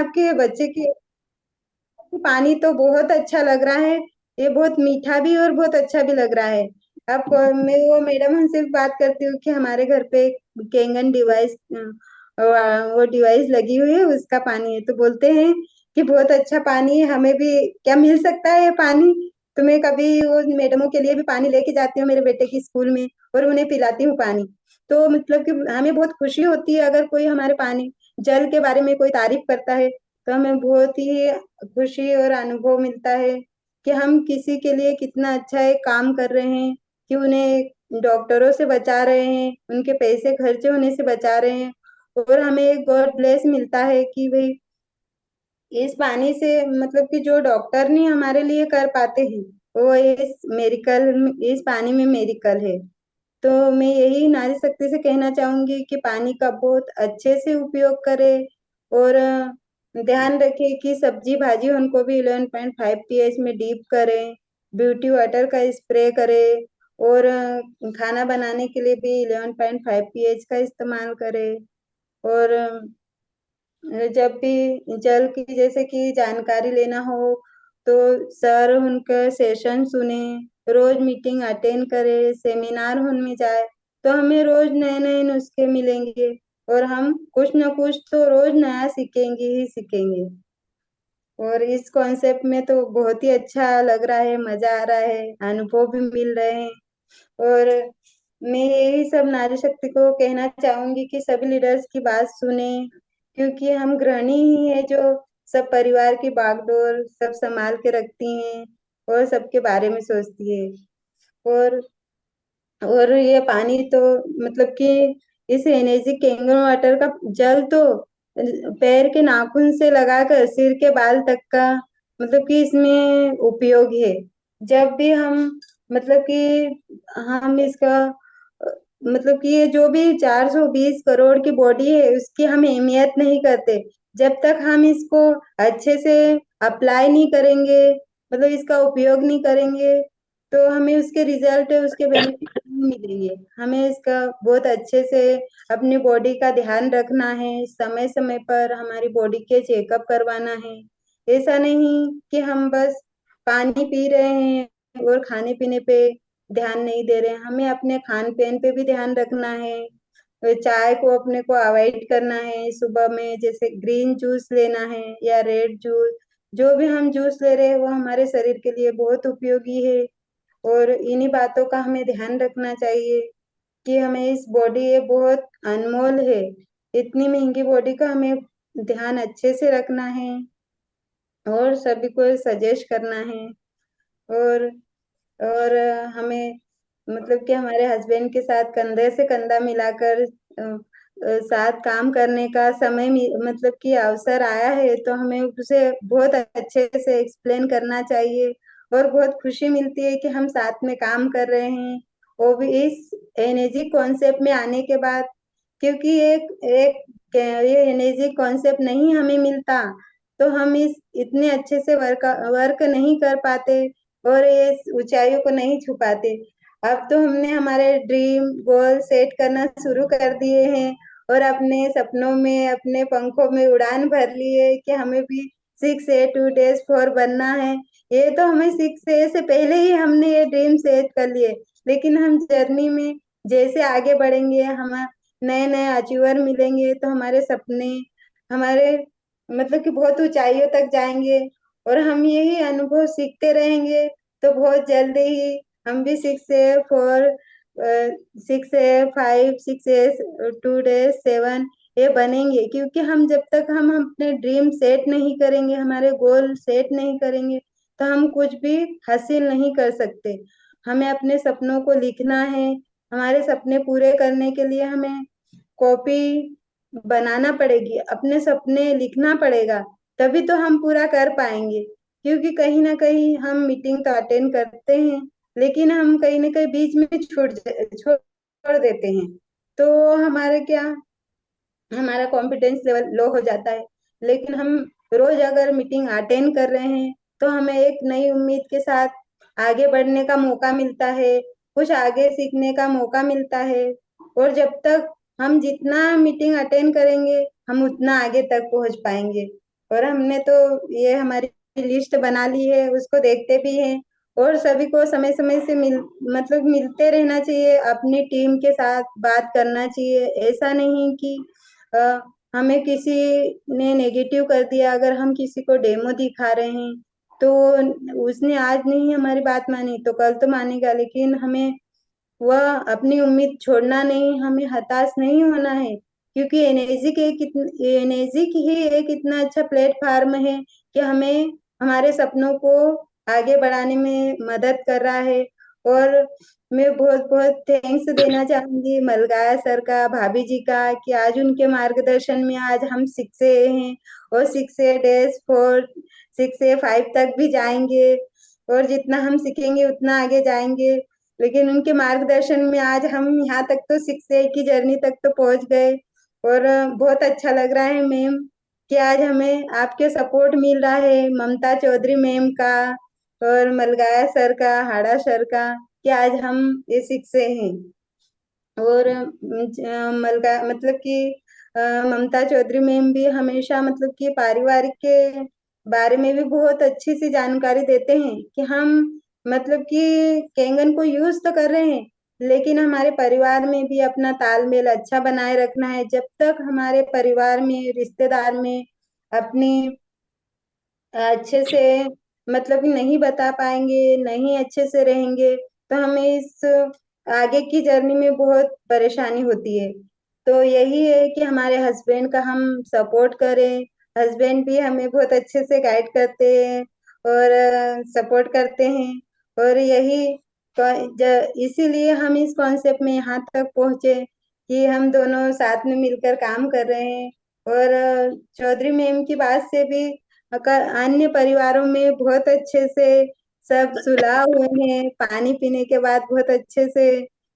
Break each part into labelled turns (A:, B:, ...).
A: आपके बच्चे के पानी तो बहुत अच्छा लग रहा है। ये बहुत मीठा भी और बहुत अच्छा भी लग रहा है। अब मैं वो मैडम हमसे बात करती हूँ कि हमारे घर पे कैंगन डिवाइस वो डिवाइस लगी हुई है, उसका पानी है। तो बोलते हैं कि बहुत अच्छा पानी है, हमें भी क्या मिल सकता है ये पानी। तो मैं कभी वो मैडमों के लिए भी पानी लेके जाती हूँ मेरे बेटे की स्कूल में, और उन्हें पिलाती हूँ पानी। तो मतलब कि हमें बहुत खुशी होती है अगर कोई हमारे पानी जल के बारे में कोई तारीफ करता है, तो हमें बहुत ही खुशी और अनुभव मिलता है कि हम किसी के लिए कितना अच्छा एक काम कर रहे हैं, कि उन्हें डॉक्टरों से बचा रहे हैं, उनके पैसे खर्चे होने से बचा रहे हैं। और हमें एक गॉड ब्लेस मिलता है कि भाई इस पानी से मतलब कि जो डॉक्टर नहीं हमारे लिए कर पाते हैं, वो इस मेडिकल इस पानी में मेडिकल है। तो मैं यही नारी शक्ति से कहना चाहूंगी कि पानी का बहुत अच्छे से उपयोग करें, और ध्यान रखें कि सब्जी भाजी उनको भी 11.5 pH में डीप करें, ब्यूटी वाटर का स्प्रे करें, और खाना बनाने के लिए भी 11.5 pH का इस्तेमाल करें। और जब भी जल की जैसे कि जानकारी लेना हो, तो सर उनका सेशन सुने, रोज मीटिंग अटेंड करे, सेमिनार उनमें जाए, तो हमें रोज नए नए नुस्खे मिलेंगे, और हम कुछ न कुछ तो रोज नया सीखेंगे ही सीखेंगे। और इस कॉन्सेप्ट में तो बहुत ही अच्छा लग रहा है, मजा आ रहा है, अनुभव भी मिल रहे हैं। और मैं यही सब नारी शक्ति को कहना चाहूंगी कि सभी लीडर्स की बात सुने, क्योंकि हम गृहिणी ही है जो सब परिवार की बागडोर सब संभाल के रखती हैं, और सबके बारे में सोचती है। और ये पानी तो मतलब कि इस एनर्जी कैंगन वाटर का जल तो पैर के नाखून से लगाकर सिर के बाल तक का मतलब कि इसमें उपयोग है। जब भी हम मतलब कि हम इसका मतलब कि ये जो भी 420 करोड़ की बॉडी है उसकी हम अहमियत नहीं करते, जब तक हम इसको अच्छे से अप्लाई नहीं करेंगे, मतलब इसका उपयोग नहीं करेंगे, तो हमें उसके रिजल्ट उसके बेनिफिट नहीं मिलेंगे। हमें इसका बहुत अच्छे से अपनी बॉडी का ध्यान रखना है, समय समय पर हमारी बॉडी के चेकअप करवाना है। ऐसा नहीं कि हम बस पानी पी रहे हैं और खाने पीने पे ध्यान नहीं दे रहे हैं, हमें अपने खान पीन पे भी ध्यान रखना है। चाय को अपने को अवॉइड करना है, सुबह में जैसे ग्रीन जूस लेना है या रेड जूस, जो भी हम जूस ले रहे हैं वो हमारे शरीर के लिए बहुत उपयोगी है। और इन्हीं बातों का हमें ध्यान रखना चाहिए कि हमें इस बॉडी ये बहुत अनमोल है, इतनी महंगी बॉडी का हमें ध्यान अच्छे से रखना है, और सभी को सजेस्ट करना है। और हमें मतलब कि हमारे हस्बैंड के साथ कंधे से कंधा मिलाकर साथ काम करने का समय मतलब कि अवसर आया है, तो हमें उसे बहुत अच्छे से एक्सप्लेन करना चाहिए। और बहुत खुशी मिलती है कि हम साथ में काम कर रहे हैं, वो भी इस एनर्जी कॉन्सेप्ट में आने के बाद। क्योंकि एक एक ये एनर्जी कॉन्सेप्ट नहीं हमें मिलता, तो हम इस इतने अच्छे से वर्क नहीं कर पाते, और ये ऊंचाइयों को नहीं छू पाते। अब तो हमने हमारे ड्रीम गोल सेट करना शुरू कर दिए हैं, और अपने सपनों में अपने पंखों में उड़ान भर ली है कि हमें भी 6A 2 days 4 बनना है। ये तो हमें 6A से पहले ही हमने ये ड्रीम सेट कर लिए, लेकिन हम जर्नी में जैसे आगे बढ़ेंगे, हम नए नए अचीवर मिलेंगे, तो हमारे सपने हमारे मतलब कि बहुत ऊंचाइयों तक जाएंगे। और हम यही अनुभव सीखते रहेंगे, तो बहुत जल्दी ही हम भी 6A 4 6A 5 6A 2 days 7 ये बनेंगे। क्योंकि हम जब तक हम अपने ड्रीम सेट नहीं करेंगे, हमारे गोल सेट नहीं करेंगे, तो हम कुछ भी हासिल नहीं कर सकते। हमें अपने सपनों को लिखना है, हमारे सपने पूरे करने के लिए हमें कॉपी बनाना पड़ेगी, अपने सपने लिखना पड़ेगा, तभी तो हम पूरा कर पाएंगे। क्योंकि कहीं ना कहीं हम मीटिंग तो अटेंड करते हैं, लेकिन हम कहीं ना कहीं बीच में छोड़ देते हैं, तो हमारे क्या हमारा कॉन्फिडेंस लेवल लो हो जाता है। लेकिन हम रोज अगर मीटिंग अटेंड कर रहे हैं, तो हमें एक नई उम्मीद के साथ आगे बढ़ने का मौका मिलता है, कुछ आगे सीखने का मौका मिलता है। और जब तक हम जितना मीटिंग अटेंड करेंगे, हम उतना आगे तक पहुंच पाएंगे। और हमने तो ये हमारी लिस्ट बना ली है, उसको देखते भी हैं। और सभी को समय समय से मतलब मिलते रहना चाहिए, अपनी टीम के साथ बात करना चाहिए। ऐसा नहीं कि अ, हमें किसी ने नेगेटिव कर दिया, अगर हम किसी को डेमो दिखा रहे हैं तो उसने आज नहीं हमारी बात मानी तो कल तो मानेगा, लेकिन हमें वह अपनी उम्मीद छोड़ना नहीं, हमें हताश नहीं होना है। क्योंकि एनएजी की ही एक इतना अच्छा प्लेटफार्म है कि हमें हमारे सपनों को आगे बढ़ाने में मदद कर रहा है। और मैं बहुत बहुत थैंक्स देना चाहूंगी मलगाया सर का, भाभी जी का, कि आज उनके मार्गदर्शन में आज हम 6A हैं, और 6A-4, 6A-5 तक भी जाएंगे। और जितना हम सीखेंगे उतना आगे जाएंगे। लेकिन उनके मार्गदर्शन में आज हम यहाँ तक तो 6A की जर्नी तक तो पहुंच गए। और बहुत अच्छा लग रहा है मैम कि आज हमें आपके सपोर्ट मिल रहा है, ममता चौधरी मैम का और मलगाया सर का, हाड़ा सर का, कि आज हम ये 6A हैं। और मलका मतलब कि ममता चौधरी मैम भी हमेशा मतलब कि पारिवारिक के बारे में भी बहुत अच्छी सी जानकारी देते हैं कि हम मतलब कि कैंगन को यूज तो कर रहे हैं, लेकिन हमारे परिवार में भी अपना तालमेल अच्छा बनाए रखना है। जब तक हमारे परिवार में, रिश्तेदार में अपनी अच्छे से मतलब कि नहीं बता पाएंगे, नहीं अच्छे से रहेंगे, तो हमें इस आगे की जर्नी में बहुत परेशानी होती है। तो यही है कि हमारे हस्बैंड का हम सपोर्ट करें। हस्बैंड भी हमें बहुत अच्छे से गाइड करते हैं और सपोर्ट करते हैं। और यही इसीलिए हम इस कॉन्सेप्ट में यहाँ तक पहुंचे कि हम दोनों साथ में मिलकर काम कर रहे हैं। और चौधरी मैम की बात से भी अन्य परिवारों में बहुत अच्छे से सब सुलह हुए हैं, पानी पीने के बाद बहुत अच्छे से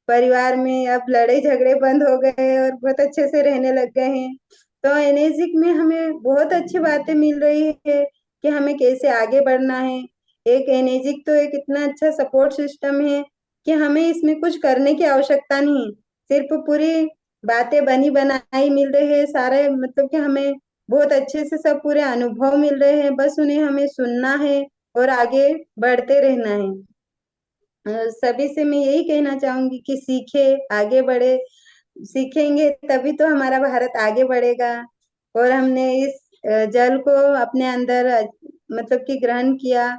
A: परिवार में अब लड़ाई झगड़े बंद हो गए और बहुत अच्छे से रहने लग गए हैं। तो एनएजिक में हमें बहुत अच्छी बातें मिल रही है कि हमें कैसे आगे बढ़ना है। एक एनएजिक तो एक इतना अच्छा सपोर्ट सिस्टम है कि हमें इसमें कुछ करने की आवश्यकता नहीं है, सिर्फ पूरी बातें बनी बनाई मिल रही है सारे, मतलब कि हमें बहुत अच्छे से सब पूरे अनुभव मिल रहे हैं, बस उन्हें हमें सुनना है और आगे बढ़ते रहना है। सभी से मैं यही कहना चाहूंगी कि सीखे, आगे बढ़े। सीखेंगे तभी तो हमारा भारत आगे बढ़ेगा। और हमने इस जल को अपने अंदर मतलब कि ग्रहण किया,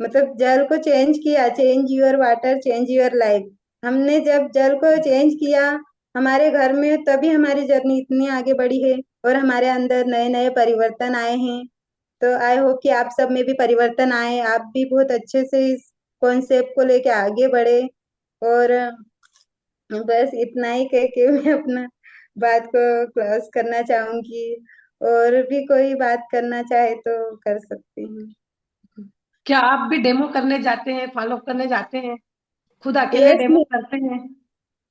A: मतलब जल को चेंज किया। Change your water, change your life. हमने जब जल को चेंज किया हमारे घर में, तभी हमारी जर्नी इतनी आगे बढ़ी है और हमारे अंदर नए नए परिवर्तन आए हैं। तो आई होप कि आप सब में भी परिवर्तन आए, आप भी बहुत अच्छे से इस कॉन्सेप्ट को लेके आगे बढ़े। और बस इतना ही कह के मैं अपना बात को क्लोज करना चाहूंगी। और भी कोई बात करना चाहे तो कर सकती हूँ।
B: क्या आप भी डेमो करने जाते हैं, फॉलो करने जाते हैं, खुद अकेले
A: यस,
B: डेमो करते हैं?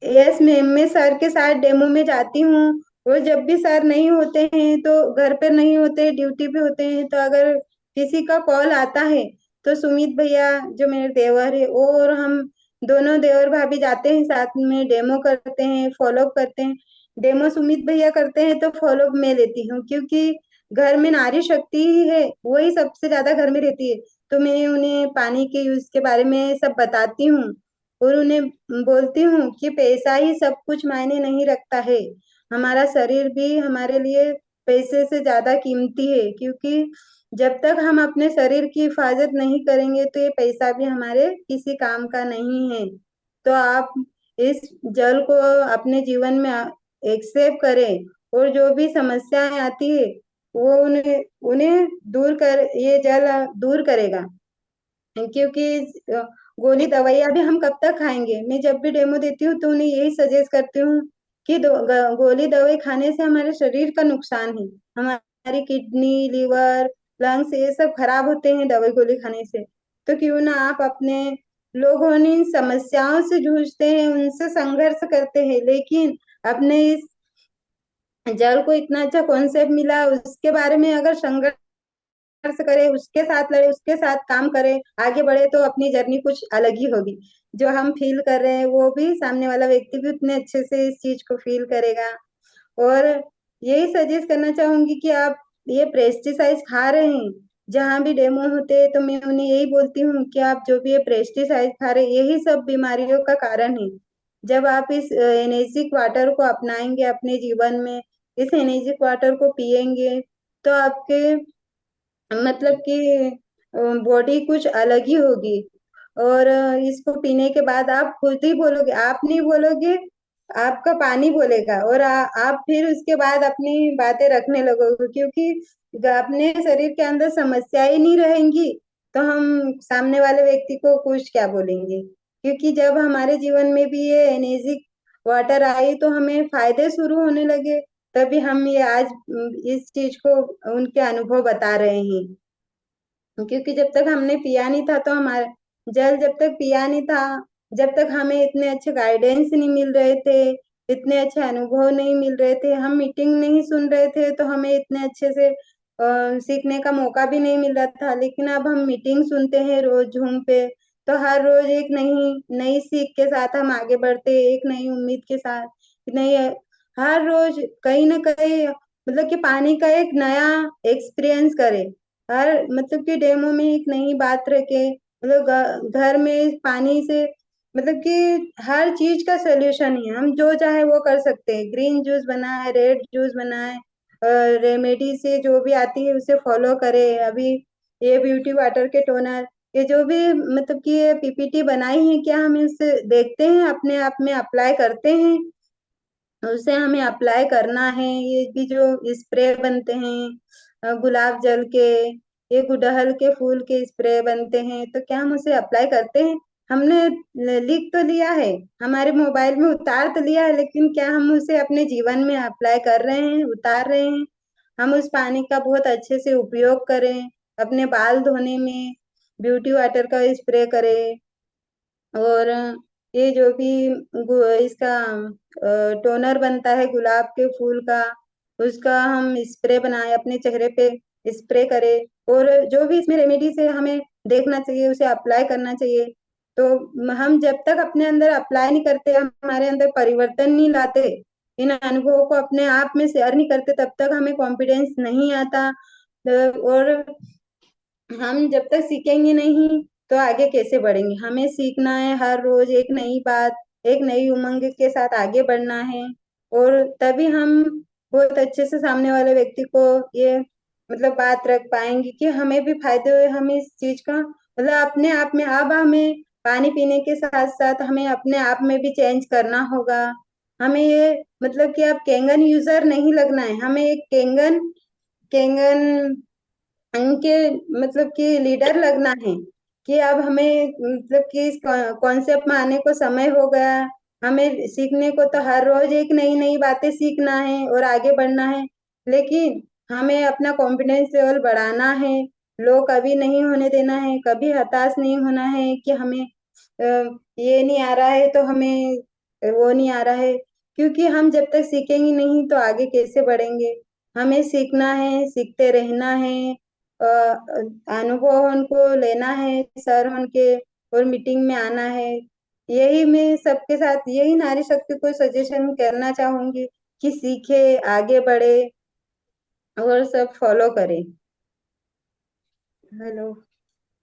A: यस मैम, मैं सर के साथ डेमो में जाती हूँ। और जब भी सर नहीं होते हैं तो घर पे नहीं होते, ड्यूटी पे होते हैं, तो अगर किसी का कॉल आता है तो सुमित भैया जो मेरे देवर है वो और हम दोनों देवर भाभी जाते हैं साथ में, डेमो करते हैं, फॉलो करते हैं। डेमो सुमित भैया करते हैं तो फॉलो मैं लेती हूँ, क्योंकि घर में नारी शक्ति ही है, वही सबसे ज्यादा घर में रहती है। तो मैं उन्हें पानी के यूज के बारे में सब बताती हूँ और उन्हें बोलती हूँ कि पैसा ही सब कुछ मायने नहीं रखता है, हमारा शरीर भी हमारे लिए पैसे से ज्यादा कीमती है। क्योंकि जब तक हम अपने शरीर की हिफाजत नहीं करेंगे तो ये पैसा भी हमारे किसी काम का नहीं है। तो आप इस जल को अपने जीवन में एक्सेप्ट करें, और जो भी समस्याएं आती है वो उन्हें उन्हें दूर कर, ये जल दूर करेगा। क्योंकि अ, गोली दवाइयाँ भी हम कब तक खाएंगे। मैं जब भी डेमो देती हूँ तो उन्हें यही सजेस्ट करती हूँ कि गोली दवाई खाने से हमारे शरीर का नुकसान है, हमारी किडनी, लीवर, लंग्स ये सब खराब होते हैं दवाई गोली खाने से। तो क्यों ना आप अपने, लोग इन समस्याओं से जूझते हैं, उनसे संघर्ष करते हैं, लेकिन अपने इस जल को इतना अच्छा कॉन्सेप्ट मिला, उसके बारे में अगर संघर्ष करे, उसके साथ लड़े, उसके साथ काम करे, आगे बढ़े, तो अपनी जर्नी कुछ अलग ही होगी। जो हम फील कर रहे हैं वो भी सामने वाला व्यक्ति भी उतने अच्छे से इस चीज को फील करेगा। और यही सजेस्ट करना चाहूंगी कि आप ये पेस्टिसाइड खा रहे हैं। जहां भी डेमो होते हैं तो मैं उन्हें यही बोलती हूँ कि आप जो भी ये पेस्टिसाइड खा रहे हैं, यही सब बीमारियों का कारण है। जब आप इस एनर्जिक वाटर को अपनाएंगे अपने जीवन में, इस एनर्जिक वाटर को पिएंगे, तो आपके मतलब कि बॉडी कुछ अलग ही होगी। और इसको पीने के बाद आप खुद ही बोलोगे, आप नहीं बोलोगे, आपका पानी बोलेगा। और आप फिर उसके बाद अपनी बातें रखने लगोगे, क्योंकि अपने शरीर के अंदर समस्या ही नहीं रहेंगी तो हम सामने वाले व्यक्ति को कुछ क्या बोलेंगे। क्योंकि जब हमारे जीवन में भी ये एनर्जी वाटर आई तो हमें फायदे शुरू होने लगे, तभी हम ये आज इस चीज को उनके अनुभव बता रहे हैं। क्योंकि जब तक हमने पिया नहीं था तो हमारे जल जब तक पिया नहीं था, जब तक हमें इतने अच्छे गाइडेंस नहीं मिल रहे थे, इतने अच्छे अनुभव नहीं मिल रहे थे, हम मीटिंग नहीं सुन रहे थे, तो हमें इतने अच्छे से सीखने का मौका भी नहीं मिल रहा था। लेकिन अब हम मीटिंग सुनते हैं रोज जूम पे, तो हर रोज एक नई नई सीख के साथ हम आगे बढ़ते हैं, एक नई उम्मीद के साथ। नहीं, हर रोज कहीं ना कहीं मतलब कि पानी का एक नया एक्सपीरियंस करें। हर मतलब कि डेमो में एक नई बात रखे, मतलब घर में पानी से मतलब कि हर चीज का सोल्यूशन है, हम जो चाहे वो कर सकते हैं। ग्रीन जूस बनाए, रेड जूस बनाए, रेमेडी से जो भी आती है उसे फॉलो करे। अभी ये ब्यूटी वाटर के टोनर, ये जो भी मतलब कि ये पीपीटी बनाई है, क्या हम इसे देखते हैं, अपने आप में अप्लाई करते हैं, उसे हमें अप्लाई करना है। ये भी जो स्प्रे बनते हैं गुलाब जल के, ये गुड़हल के फूल के स्प्रे बनते हैं, तो क्या हम उसे अप्लाई करते हैं? हमने लिख तो लिया है, हमारे मोबाइल में उतार तो लिया है, लेकिन क्या हम उसे अपने जीवन में अप्लाई कर रहे हैं, उतार रहे हैं? हम उस पानी का बहुत अच्छे से उपयोग करें, अपने बाल धोने में ब्यूटी वाटर का स्प्रे करें। और ये जो भी इसका टोनर बनता है गुलाब के फूल का, उसका हम स्प्रे बनाए अपने चेहरे पे, स्प्रे करें। और जो भी इसमें रेमेडीज है हमें देखना चाहिए, उसे अप्लाई करना चाहिए। तो हम जब तक अपने अंदर अप्लाई नहीं करते, हमारे अंदर परिवर्तन नहीं लाते, इन अनुभवों को अपने आप में शेयर नहीं करते, तब तक हमें कॉन्फिडेंस नहीं आता। और हम जब तक सीखेंगे नहीं तो आगे कैसे बढ़ेंगे? हमें सीखना है, हर रोज एक नई बात, एक नई उमंग के साथ आगे बढ़ना है। और तभी हम बहुत अच्छे से सामने वाले व्यक्ति को ये मतलब बात रख पाएंगे कि हमें भी फायदे हुए, हमें इस चीज का मतलब अपने आप में। अब हमें पानी पीने के साथ साथ हमें अपने आप में भी चेंज करना होगा। हमें ये मतलब कि अब कैंगन यूजर नहीं लगना है, हमें एक कैंगन कैंगन उनके मतलब कि लीडर लगना है। कि अब हमें मतलब कि इस कॉन्सेप्ट में आने को समय हो गया। हमें सीखने को तो हर रोज एक नई नई बातें सीखना है और आगे बढ़ना है, लेकिन हमें अपना कॉन्फिडेंस लेवल बढ़ाना है। लो कभी नहीं होने देना है, कभी हताश नहीं होना है कि हमें ये नहीं आ रहा है तो हमें वो नहीं आ रहा है। क्योंकि हम जब तक सीखेंगे नहीं तो आगे कैसे बढ़ेंगे? हमें सीखना है, सीखते रहना है, अनुभव उनको लेना है सर उनके, और मीटिंग में आना है। यही मैं सबके साथ, यही नारी शक्ति को सजेशन करना चाहूंगी कि सीखे, आगे बढ़े और सब फॉलो करें। हेलो।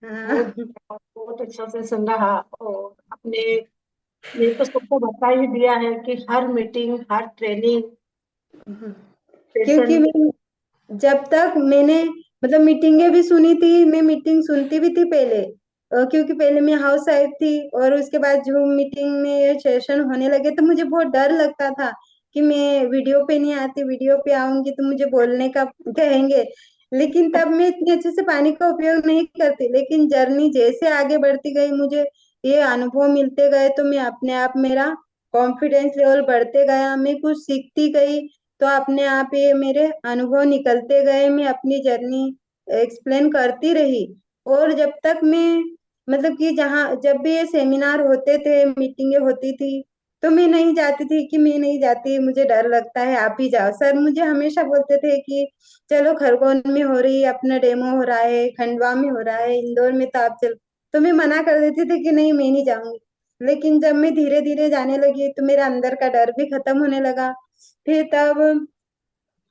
A: हाँ।
B: बहुत बहुत अच्छा से सुन रहा। और आपने ये तो सबको बता ही दिया है कि हर मीटिंग, हर ट्रेनिंग
A: क्योंकि
B: सेशन।
A: मैं जब तक मैंने मतलब मीटिंगें भी सुनी थी, मैं मीटिंग सुनती भी थी पहले, क्योंकि पहले मैं हाउस वाइफ थी। और उसके बाद जूम मीटिंग में ये सेशन होने लगे तो मुझे बहुत डर लगता था कि मैं वीडियो पे नहीं आती, वीडियो पे आऊंगी तो मुझे बोलने का कहेंगे। लेकिन तब मैं इतने अच्छे से पानी का उपयोग नहीं करती, लेकिन जर्नी जैसे आगे बढ़ती गई, मुझे ये अनुभव मिलते गए, तो मैं अपने आप मेरा कॉन्फिडेंस लेवल बढ़ते गया, मैं कुछ सीखती गई, तो अपने आप ये मेरे अनुभव निकलते गए, मैं अपनी जर्नी एक्सप्लेन करती रही। और जब तक मैं मतलब कि जहाँ जब भी ये सेमिनार होते थे, मीटिंगें होती थी, तो मैं नहीं जाती थी कि मैं नहीं जाती, मुझे डर लगता है, आप ही जाओ। सर मुझे हमेशा बोलते थे कि चलो खरगोन में हो रही है, अपना डेमो हो रहा है, खंडवा में हो रहा है, इंदौर में, तो आप चलो। तो मैं मना कर देती थी कि नहीं मैं नहीं जाऊंगी। लेकिन जब मैं धीरे धीरे जाने लगी तो मेरा अंदर का डर भी खत्म होने लगा। फिर तब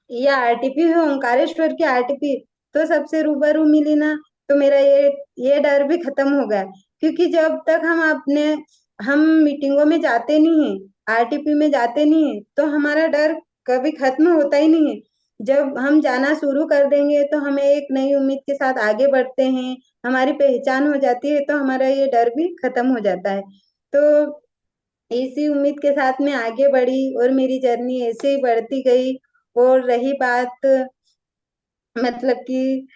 A: ये आरटीपी है, ओंकारेश्वर की आरटीपी, तो सबसे रूबरू मिली ना, तो मेरा ये डर भी खत्म हो गया। क्योंकि जब तक हम मीटिंगों में जाते नहीं हैं, आरटीपी में जाते नहीं हैं, तो हमारा डर कभी खत्म होता ही नहीं है। जब हम जाना शुरू कर देंगे तो हमें एक नई उम्मीद के साथ आगे बढ़ते हैं, हमारी पहचान हो जाती है, तो हमारा ये डर भी खत्म हो जाता है। तो इसी उम्मीद के साथ मैं आगे बढ़ी और मेरी जर्नी ऐसे ही बढ़ती गई। और रही बात मतलब कि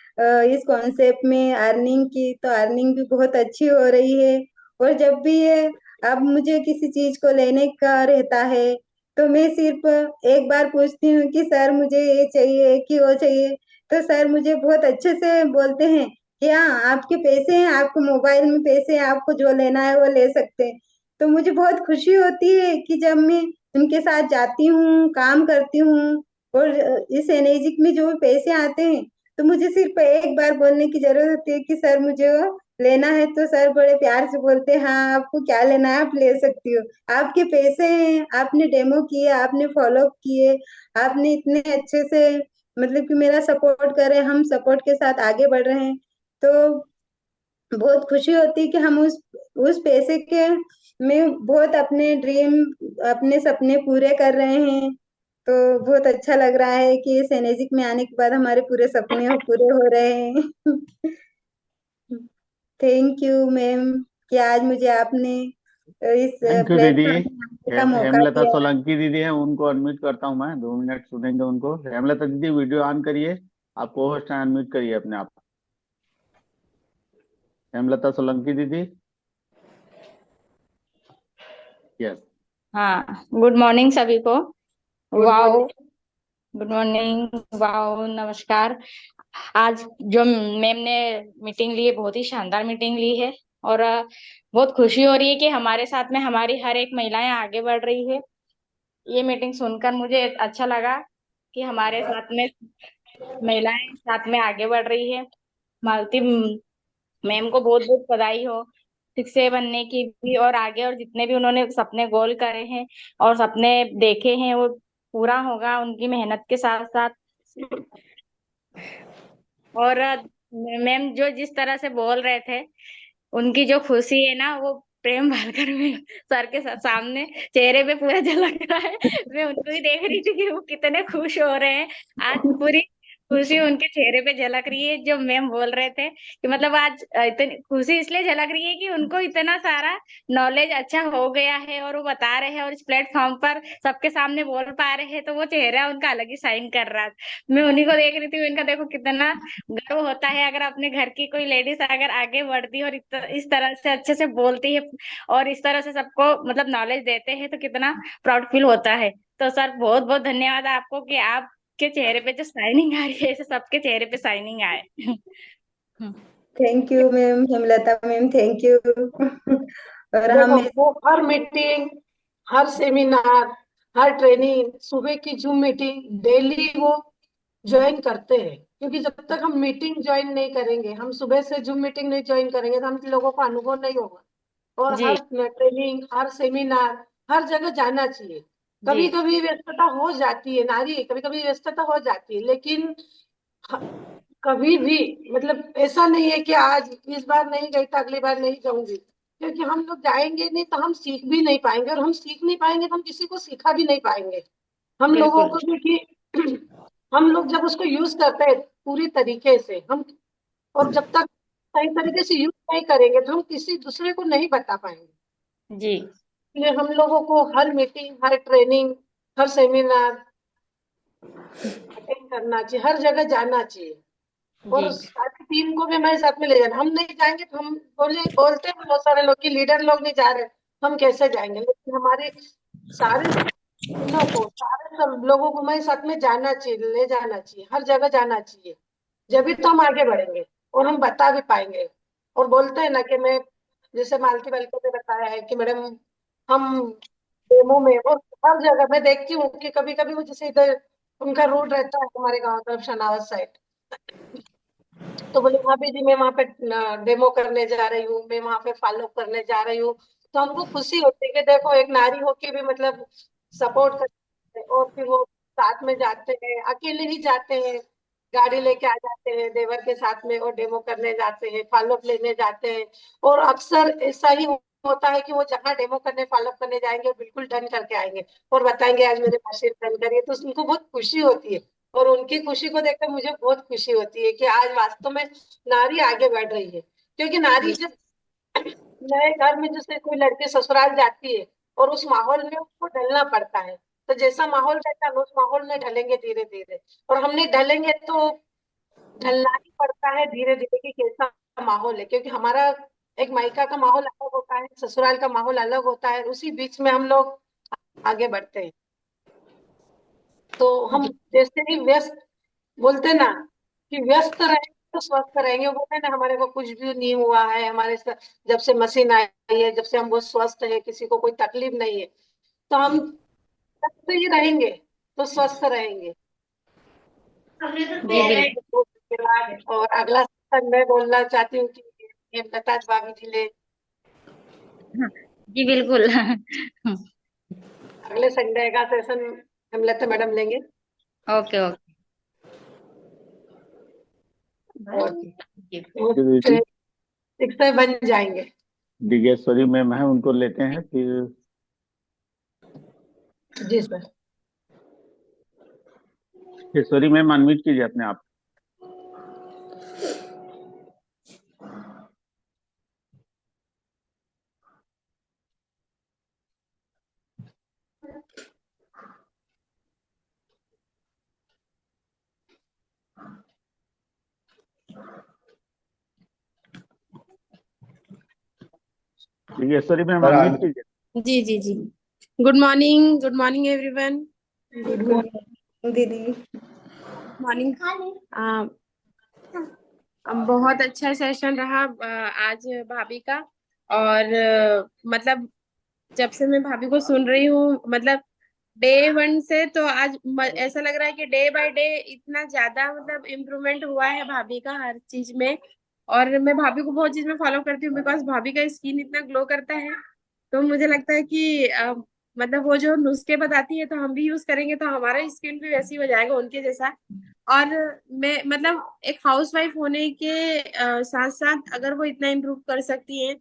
A: इस कॉन्सेप्ट में अर्निंग की, तो अर्निंग भी बहुत अच्छी हो रही है। और जब भी ये अब मुझे किसी चीज को लेने का रहता है, तो मैं सिर्फ एक बार पूछती हूँ कि सर मुझे ये चाहिए कि वो चाहिए, तो सर मुझे बहुत अच्छे से बोलते हैं कि हाँ आपके पैसे हैं, आपको मोबाइल में पैसे हैं, आपको जो लेना है वो ले सकते हैं। तो मुझे बहुत खुशी होती है कि जब मैं उनके साथ जाती हूँ, काम करती हूँ, और इस एनर्जी में जो भी पैसे आते हैं, तो मुझे सिर्फ एक बार बोलने की जरूरत होती है कि सर मुझे वो लेना है, तो सर बड़े प्यार से बोलते हैं हाँ आपको क्या लेना है आप ले सकती हो, आपके पैसे हैं, आपने डेमो किए, आपने फॉलो किए, आपने इतने अच्छे से मतलब कि मेरा सपोर्ट करे, हम सपोर्ट के साथ आगे बढ़ रहे हैं। तो बहुत खुशी होती है कि हम उस पैसे के में बहुत अपने ड्रीम, अपने सपने पूरे कर रहे हैं। तो बहुत अच्छा लग रहा है कि इस एनर्जी में आने के बाद हमारे पूरे सपने पूरे हो रहे हैं। थैंक यू मैम कि आज मुझे आपने इस
C: थैंक यू दीदी।
A: प्लेटफॉर्म पे आने का मौका
C: हेमलता
A: दिया।
C: सोलंकी दीदी है, उनको अनम्यूट करता हूँ मैं, 2 मिनट सुनेंगे उनको। हेमलता दीदी वीडियो ऑन करिए, आपको होस्ट अनम्यूट करिए अपने आप। हेमलता सोलंकी दीदी। यस।
D: हाँ, गुड मॉर्निंग सभी को।
B: Good
D: wow,
B: morning.
D: Good morning, wow, नमस्कार। आज जो मैम ने मीटिंग ली है, बहुत ही शानदार मीटिंग ली है। और बहुत खुशी हो रही है कि हमारे साथ में हमारी हर एक महिलाएं आगे बढ़ रही है। ये मीटिंग सुनकर मुझे अच्छा लगा कि हमारे साथ में महिलाएं साथ में आगे बढ़ रही है। मालती मैम को बहुत बहुत बधाई हो शिक्षक बनने की भी, और आगे और जितने भी उन्होंने सपने गोल करे हैं और सपने देखे हैं वो पूरा होगा उनकी मेहनत के साथ साथ। और मैम जो जिस तरह से बोल रहे थे, उनकी जो खुशी है ना वो प्रेम भरकर में सर के सामने चेहरे पे पूरा झलक रहा है। मैं उनको ही देख रही थी कि वो कितने खुश हो रहे हैं। आज पूरी खुशी उनके चेहरे पे झलक रही है। जो मैम बोल रहे थे कि मतलब आज इतनी खुशी इसलिए झलक रही है कि उनको इतना सारा नॉलेज अच्छा हो गया है और वो बता रहे हैं और इस प्लेटफॉर्म पर सबके सामने बोल पा रहे हैं, तो वो चेहरा उनका अलग ही साइन कर रहा था। मैं उन्हीं को देख रही थी, उनका देखो कितना गर्व होता है अगर अपने घर की कोई लेडीज अगर आगे बढ़ती है और इस तरह से अच्छे से बोलती है और इस तरह से सबको मतलब नॉलेज देते हैं, तो कितना प्राउड फील होता है। तो सर बहुत बहुत धन्यवाद आपको कि आपके चेहरे पे जो शाइनिंग आ रही है ऐसे सबके चेहरे पे शाइनिंग आए।
A: Thank you ma'am, Hemlata ma'am, thank you. और हम
B: देखो वो हर मीटिंग, हर सेमिनार, हर ट्रेनिंग, सुबह की जूम मीटिंग डेली वो ज्वाइन करते हैं। क्योंकि जब तक हम मीटिंग ज्वाइन नहीं करेंगे, हम सुबह से जूम मीटिंग नहीं ज्वाइन करेंगे, तो हम लोगों को अनुभव नहीं होगा। और
D: जी
B: हर ट्रेनिंग, हर सेमिनार, हर जगह जाना चाहिए।
D: जी
B: कभी कभी व्यस्तता हो जाती है नारी, कभी कभी व्यस्तता हो जाती है, लेकिन ह- कभी भी मतलब ऐसा नहीं है कि आज इस बार नहीं गई तो अगली बार नहीं जाऊंगी। क्योंकि हम लोग जाएंगे नहीं तो हम सीख भी नहीं पाएंगे, और हम सीख नहीं पाएंगे तो हम किसी को सिखा भी नहीं पाएंगे। हम लोगों
D: बिल्कुल
B: को क्योंकि हम लोग जब उसको यूज करते हैं पूरी तरीके से हम, और जब तक सही तरीके से यूज नहीं करेंगे तो हम किसी दूसरे को नहीं बता पाएंगे।
D: जी
B: इसलिए हम लोगों को हर मीटिंग, हर ट्रेनिंग, हर सेमिनार अटेंड करना चाहिए, हर जगह जाना चाहिए।
D: जी
B: और सारी टीम को भी हमारे साथ में ले जाना। हम नहीं जाएंगे तो हम बोलते हैं बहुत सारे लोग कि लीडर लोग नहीं जा रहे, हम कैसे जाएंगे। लेकिन हमारे सारे टीमों को, सारे सब लोगों को हमारे साथ में जाना चाहिए, ले जाना चाहिए, हर जगह जाना चाहिए। जब भी तो हम आगे बढ़ेंगे और हम बता भी पाएंगे। और बोलते हैं ना कि मैं, जैसे मालती वाली को भी बताया है कि मैडम हम डेमो में और हर जगह मैं देखती हूँ कि कभी कभी वो जैसे इधर उनका रूट रहता है हमारे गांव तरफ शनावत साइड, तो बोले वहां पे जी मैं वहां पे डेमो करने जा रही हूँ, मैं वहां पे फॉलो करने जा रही हूँ। तो हमको खुशी होती है कि देखो एक नारी होके भी मतलब सपोर्ट करते हैं, और फिर वो साथ में जाते हैं, अकेले ही जाते हैं, गाड़ी लेके आ जाते हैं देवर के साथ में, और डेमो करने जाते हैं, फॉलोअप लेने जाते हैं। और अक्सर ऐसा ही होता है कि वो जहाँ डेमो करने फॉलोअप करने जाएंगे बिल्कुल डन करके आएंगे और बताएंगे आज मेरे मशीन डन करी है, तो उनको बहुत खुशी होती है। और उनकी खुशी को देखकर मुझे बहुत खुशी होती है कि आज वास्तव में नारी आगे बढ़ रही है। क्योंकि नारी जब नए घर में जैसे कोई लड़की ससुराल जाती है और उस माहौल में उसको ढलना पड़ता है, तो जैसा माहौल रहता है उस माहौल में ढलेंगे धीरे धीरे। और हमने ढलेंगे तो ढलना ही पड़ता है धीरे धीरे कि कैसा माहौल है, क्योंकि हमारा एक मायका का माहौल अलग होता है, ससुराल का माहौल अलग होता है, उसी बीच में हम लोग आगे बढ़ते हैं। तो हम जैसे ही व्यस्त, बोलते ना कि व्यस्त रहेंगे तो स्वस्थ रहेंगे, वो बोलते ना हमारे को कुछ भी नहीं हुआ है, हमारे साथ जब से मशीन आई है, जब से हम बहुत स्वस्थ है, किसी को कोई तकलीफ नहीं है, तो हम स्वस्थ ही रहेंगे तो स्वस्थ रहेंगे।
D: जी बिल्कुल।
B: तो और अगला सेशन मैं बोलना चाहती हूँ कि ये लता भाभी जी ले,
D: जी बिल्कुल।
B: अगले संडे का सेशन हम लता मैडम लेंगे
D: ओके ओके।
B: और
D: जी
B: वो
C: दीदी
B: फिर शिक्षक बन जाएंगे।
C: दिगेश्वरी मैम है, उनको लेते हैं फिर।
B: जी सर।
C: दिगेश्वरी मैम अनम्यूट कीजिए अपने आप। दिगेश्वरी मैम
E: सर
C: अनम्यूट कीजिए।
E: जी जी जी। Good morning everyone.
A: Good morning दीदी।
E: मॉर्निंग। बहुत अच्छा सेशन रहा आज भाभी का। और मतलब जब से मैं भाभी को सुन रही हूँ, मतलब डे वन से तो आज ऐसा लग रहा है कि डे बाय डे इतना ज्यादा मतलब इम्प्रूवमेंट हुआ है भाभी का हर चीज में। और मैं भाभी को बहुत चीज में फॉलो करती हूँ, बिकॉज भाभी का स्किन इतना ग्लो करता है। तो मुझे लगता है कि मतलब वो जो नुस्खे बताती है तो हम भी यूज करेंगे तो हमारा स्किन भी वैसी हो जाएगा उनके जैसा। और मैं मतलब एक हाउसवाइफ होने के साथ साथ अगर वो इतना इम्प्रूव कर सकती हैं,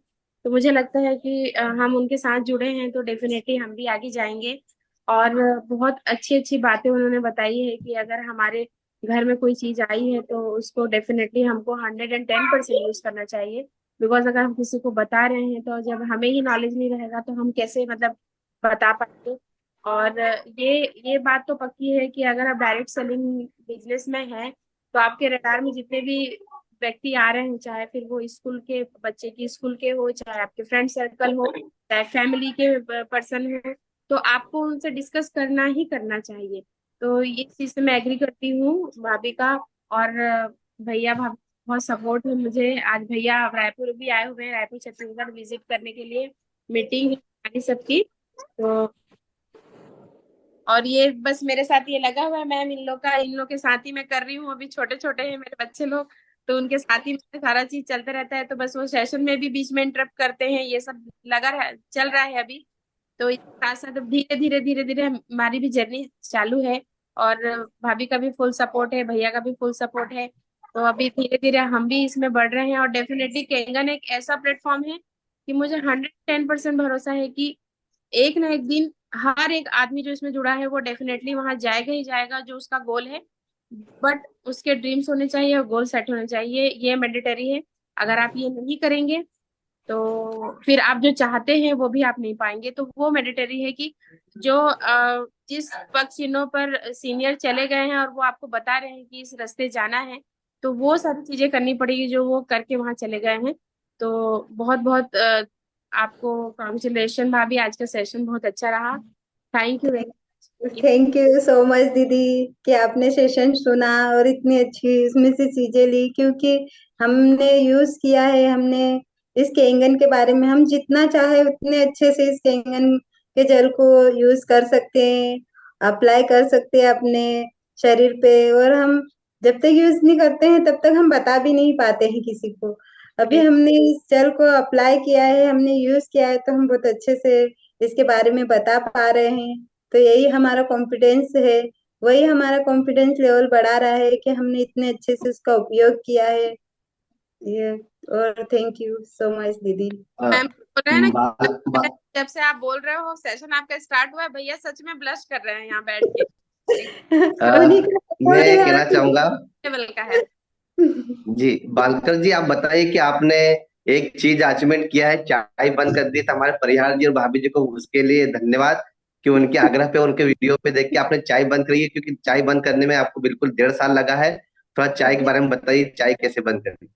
E: तो मुझे लगता है कि हम उनके साथ जुड़े हैं तो डेफिनेटली हम भी आगे जाएंगे। और बहुत अच्छी अच्छी बातें उन्होंने बताई है कि अगर हमारे घर में कोई चीज आई है तो उसको डेफिनेटली हमको 110% यूज करना चाहिए। बिकॉज अगर हम किसी को बता रहे हैं तो जब हमें ही नॉलेज नहीं रहेगा तो हम कैसे मतलब बता पाएंगे। और ये बात तो पक्की है कि अगर आप डायरेक्ट सेलिंग बिजनेस में हैं तो आपके रडार में जितने भी व्यक्ति आ रहे हैं, चाहे फिर वो स्कूल के बच्चे की स्कूल के हो, चाहे आपके फ्रेंड सर्कल हो, चाहे फैमिली के पर्सन हो, तो आपको उनसे डिस्कस करना ही करना चाहिए। तो ये चीज से मैं एग्री करती हूँ भाभी का। और भैया भाभी बहुत सपोर्ट है मुझे। आज भैया रायपुर भी आए हुए हैं, रायपुर छत्तीसगढ़ विजिट करने के लिए। मीटिंग है हमारी सबकी। तो और ये बस मेरे साथ ये लगा हुआ है मैम, इन लोग के साथ ही मैं कर रही हूँ। अभी छोटे छोटे हैं मेरे बच्चे लोग, तो उनके साथ ही मेरा सारा चीज चलता रहता है। तो बस वो सेशन में भी बीच में इंटरप्ट करते हैं, ये सब चल रहा है अभी। तो इसके साथ साथ अब धीरे धीरे धीरे धीरे हमारी भी जर्नी चालू है। और भाभी का भी फुल सपोर्ट है, भैया का भी फुल सपोर्ट है। तो अभी धीरे धीरे हम भी इसमें बढ़ रहे हैं। और डेफिनेटली केंगन एक ऐसा प्लेटफॉर्म है कि मुझे 110% भरोसा है कि एक ना एक दिन हर एक आदमी जो इसमें जुड़ा है वो डेफिनेटली वहां जाएगा ही जाएगा जो उसका गोल है। बट उसके ड्रीम्स होने चाहिए और गोल सेट होने चाहिए, ये मैंडेटरी है। अगर आप ये नहीं करेंगे तो फिर आप जो चाहते हैं वो भी आप नहीं पाएंगे। तो वो मैंडेटरी है कि जो जिस पक्ष चिन्हों पर सीनियर चले गए हैं और वो आपको बता रहे हैं कि इस रास्ते जाना है, तो वो सारी चीजें करनी पड़ेगी जो वो करके वहां चले गए हैं। तो बहुत बहुत आपको कॉन्ग्रेचुलेशन भाभी, आज का सेशन बहुत अच्छा रहा। Thank you very much.
A: Thank you so much दीदी कि आपने सेशन सुना और इतनी अच्छी इसमें से चीजें ली, क्योंकि हमने यूज किया है। हमने इस केंगन के बारे में हम जितना चाहे उतने अच्छे से इस केंगन के जल को यूज कर सकते हैं, अप्लाई कर सकते हैं अपने शरीर पे। और हम जब तक यूज नहीं करते हैं तब तक हम बता भी नहीं पाते हैं किसी को। अभी हमने इस जल को अप्लाई किया है, हमने यूज किया है, तो हम बहुत अच्छे से इसके बारे में बता पा रहे हैं। तो यही हमारा कॉन्फिडेंस है वही हमारा कॉन्फिडेंस लेवल बढ़ा रहा है कि हमने इतने अच्छे से उसका उपयोग किया है। ये और थैंक यू सो मच दीदी।
E: मैम बोल रहे हैं ना
F: बाल, बा,
E: कि जब से आप बोल रहे हो सेशन आपका स्टार्ट हुआ है, भैया सच में ब्लश कर रहे हैं यहाँ बैठ के।
F: अ,
A: उन्हीं का सपोर्ट
F: मैं
A: है
F: कहना
A: हमें।
F: चाहूंगा।
E: लेवल का है।
F: जी, बालकर जी, आप बताइए कि आपने एक चीज अचीवमेंट किया है, चाय बंद कर दी, तो हमारे परिहार जी और भाभी जी को उसके लिए धन्यवाद कि उनके आग्रह पे, उनके वीडियो पे देख के आपने चाय बंद करी है, क्योंकि चाय बंद करने में आपको बिल्कुल 1.5 साल लगा है। थोड़ा चाय के बारे में बताइए, चाय कैसे बंद करी।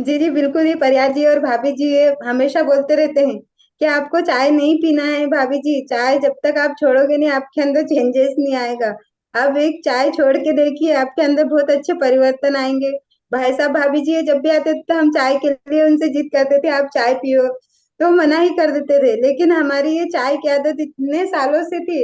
A: जी जी बिल्कुल, ये परिया जी और भाभी जी ये हमेशा बोलते रहते हैं कि आपको चाय नहीं पीना है भाभी जी, चाय जब तक आप छोड़ोगे नहीं आपके अंदर चेंजेस नहीं आएगा। आप एक चाय छोड़ के देखिए आपके अंदर बहुत अच्छे परिवर्तन आएंगे। भाई साहब भाभी जी ये जब भी आते थे तो हम चाय के लिए उनसे जिद करते थे आप चाय पियो, तो मना ही कर देते थे, लेकिन हमारी ये चाय की आदत इतने सालों से थी,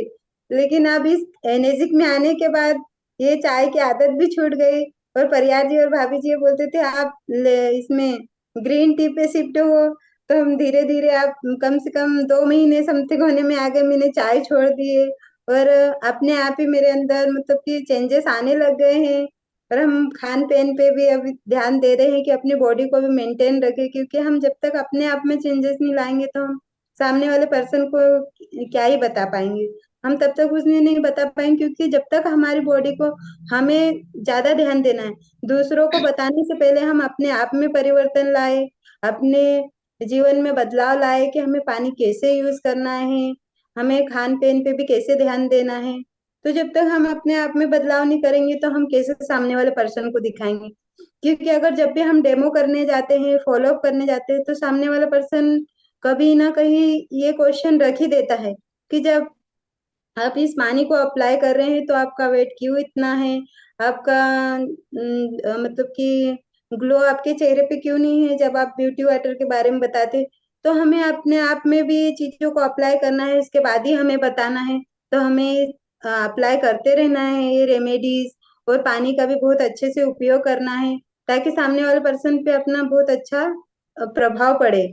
A: लेकिन अब इस एनर्जिक में आने के बाद ये चाय की आदत भी छूट गई। और परियार जी और भाभी जी ये बोलते थे आप इसमें ग्रीन टी पे शिफ्ट हो, तो हम धीरे धीरे आप कम से कम 2 महीने समथिंग होने में आ गए, मैंने चाय छोड़ दिए और अपने आप ही मेरे अंदर मतलब कि चेंजेस आने लग गए हैं। और हम खान पीन पे भी अभी ध्यान दे रहे हैं कि अपनी बॉडी को भी मेंटेन रखें, क्योंकि हम जब तक अपने आप में चेंजेस नहीं लाएंगे तो हम सामने वाले पर्सन को क्या ही बता पाएंगे। हम तब तक उन्हें नहीं बता पाएंगे, क्योंकि जब तक हमारी बॉडी को हमें ज्यादा ध्यान देना है, दूसरों को बताने से पहले हम अपने आप में परिवर्तन लाए, अपने जीवन में बदलाव लाए कि हमें पानी कैसे यूज करना है, हमें खान पीन पे भी कैसे ध्यान देना है। तो जब तक हम अपने आप में बदलाव नहीं करेंगे तो हम कैसे सामने वाले पर्सन को दिखाएंगे। क्योंकि अगर जब भी हम डेमो करने जाते हैं, फॉलो अप करने जाते हैं, तो सामने वाला पर्सन कभी ना कहीं ये क्वेश्चन रख ही देता है कि जब आप इस पानी को अप्लाई कर रहे हैं तो आपका वेट क्यों इतना है, आपका मतलब कि ग्लो आपके चेहरे पे क्यों नहीं है, जब आप ब्यूटी वाटर के बारे में बताते। तो हमें अपने आप में भी ये चीजों को अप्लाई करना है, इसके बाद ही हमें बताना है। तो हमें अप्लाई करते रहना है ये रेमेडीज, और पानी का भी बहुत अच्छे से उपयोग करना है, ताकि सामने वाले पर्सन पे अपना बहुत अच्छा प्रभाव पड़े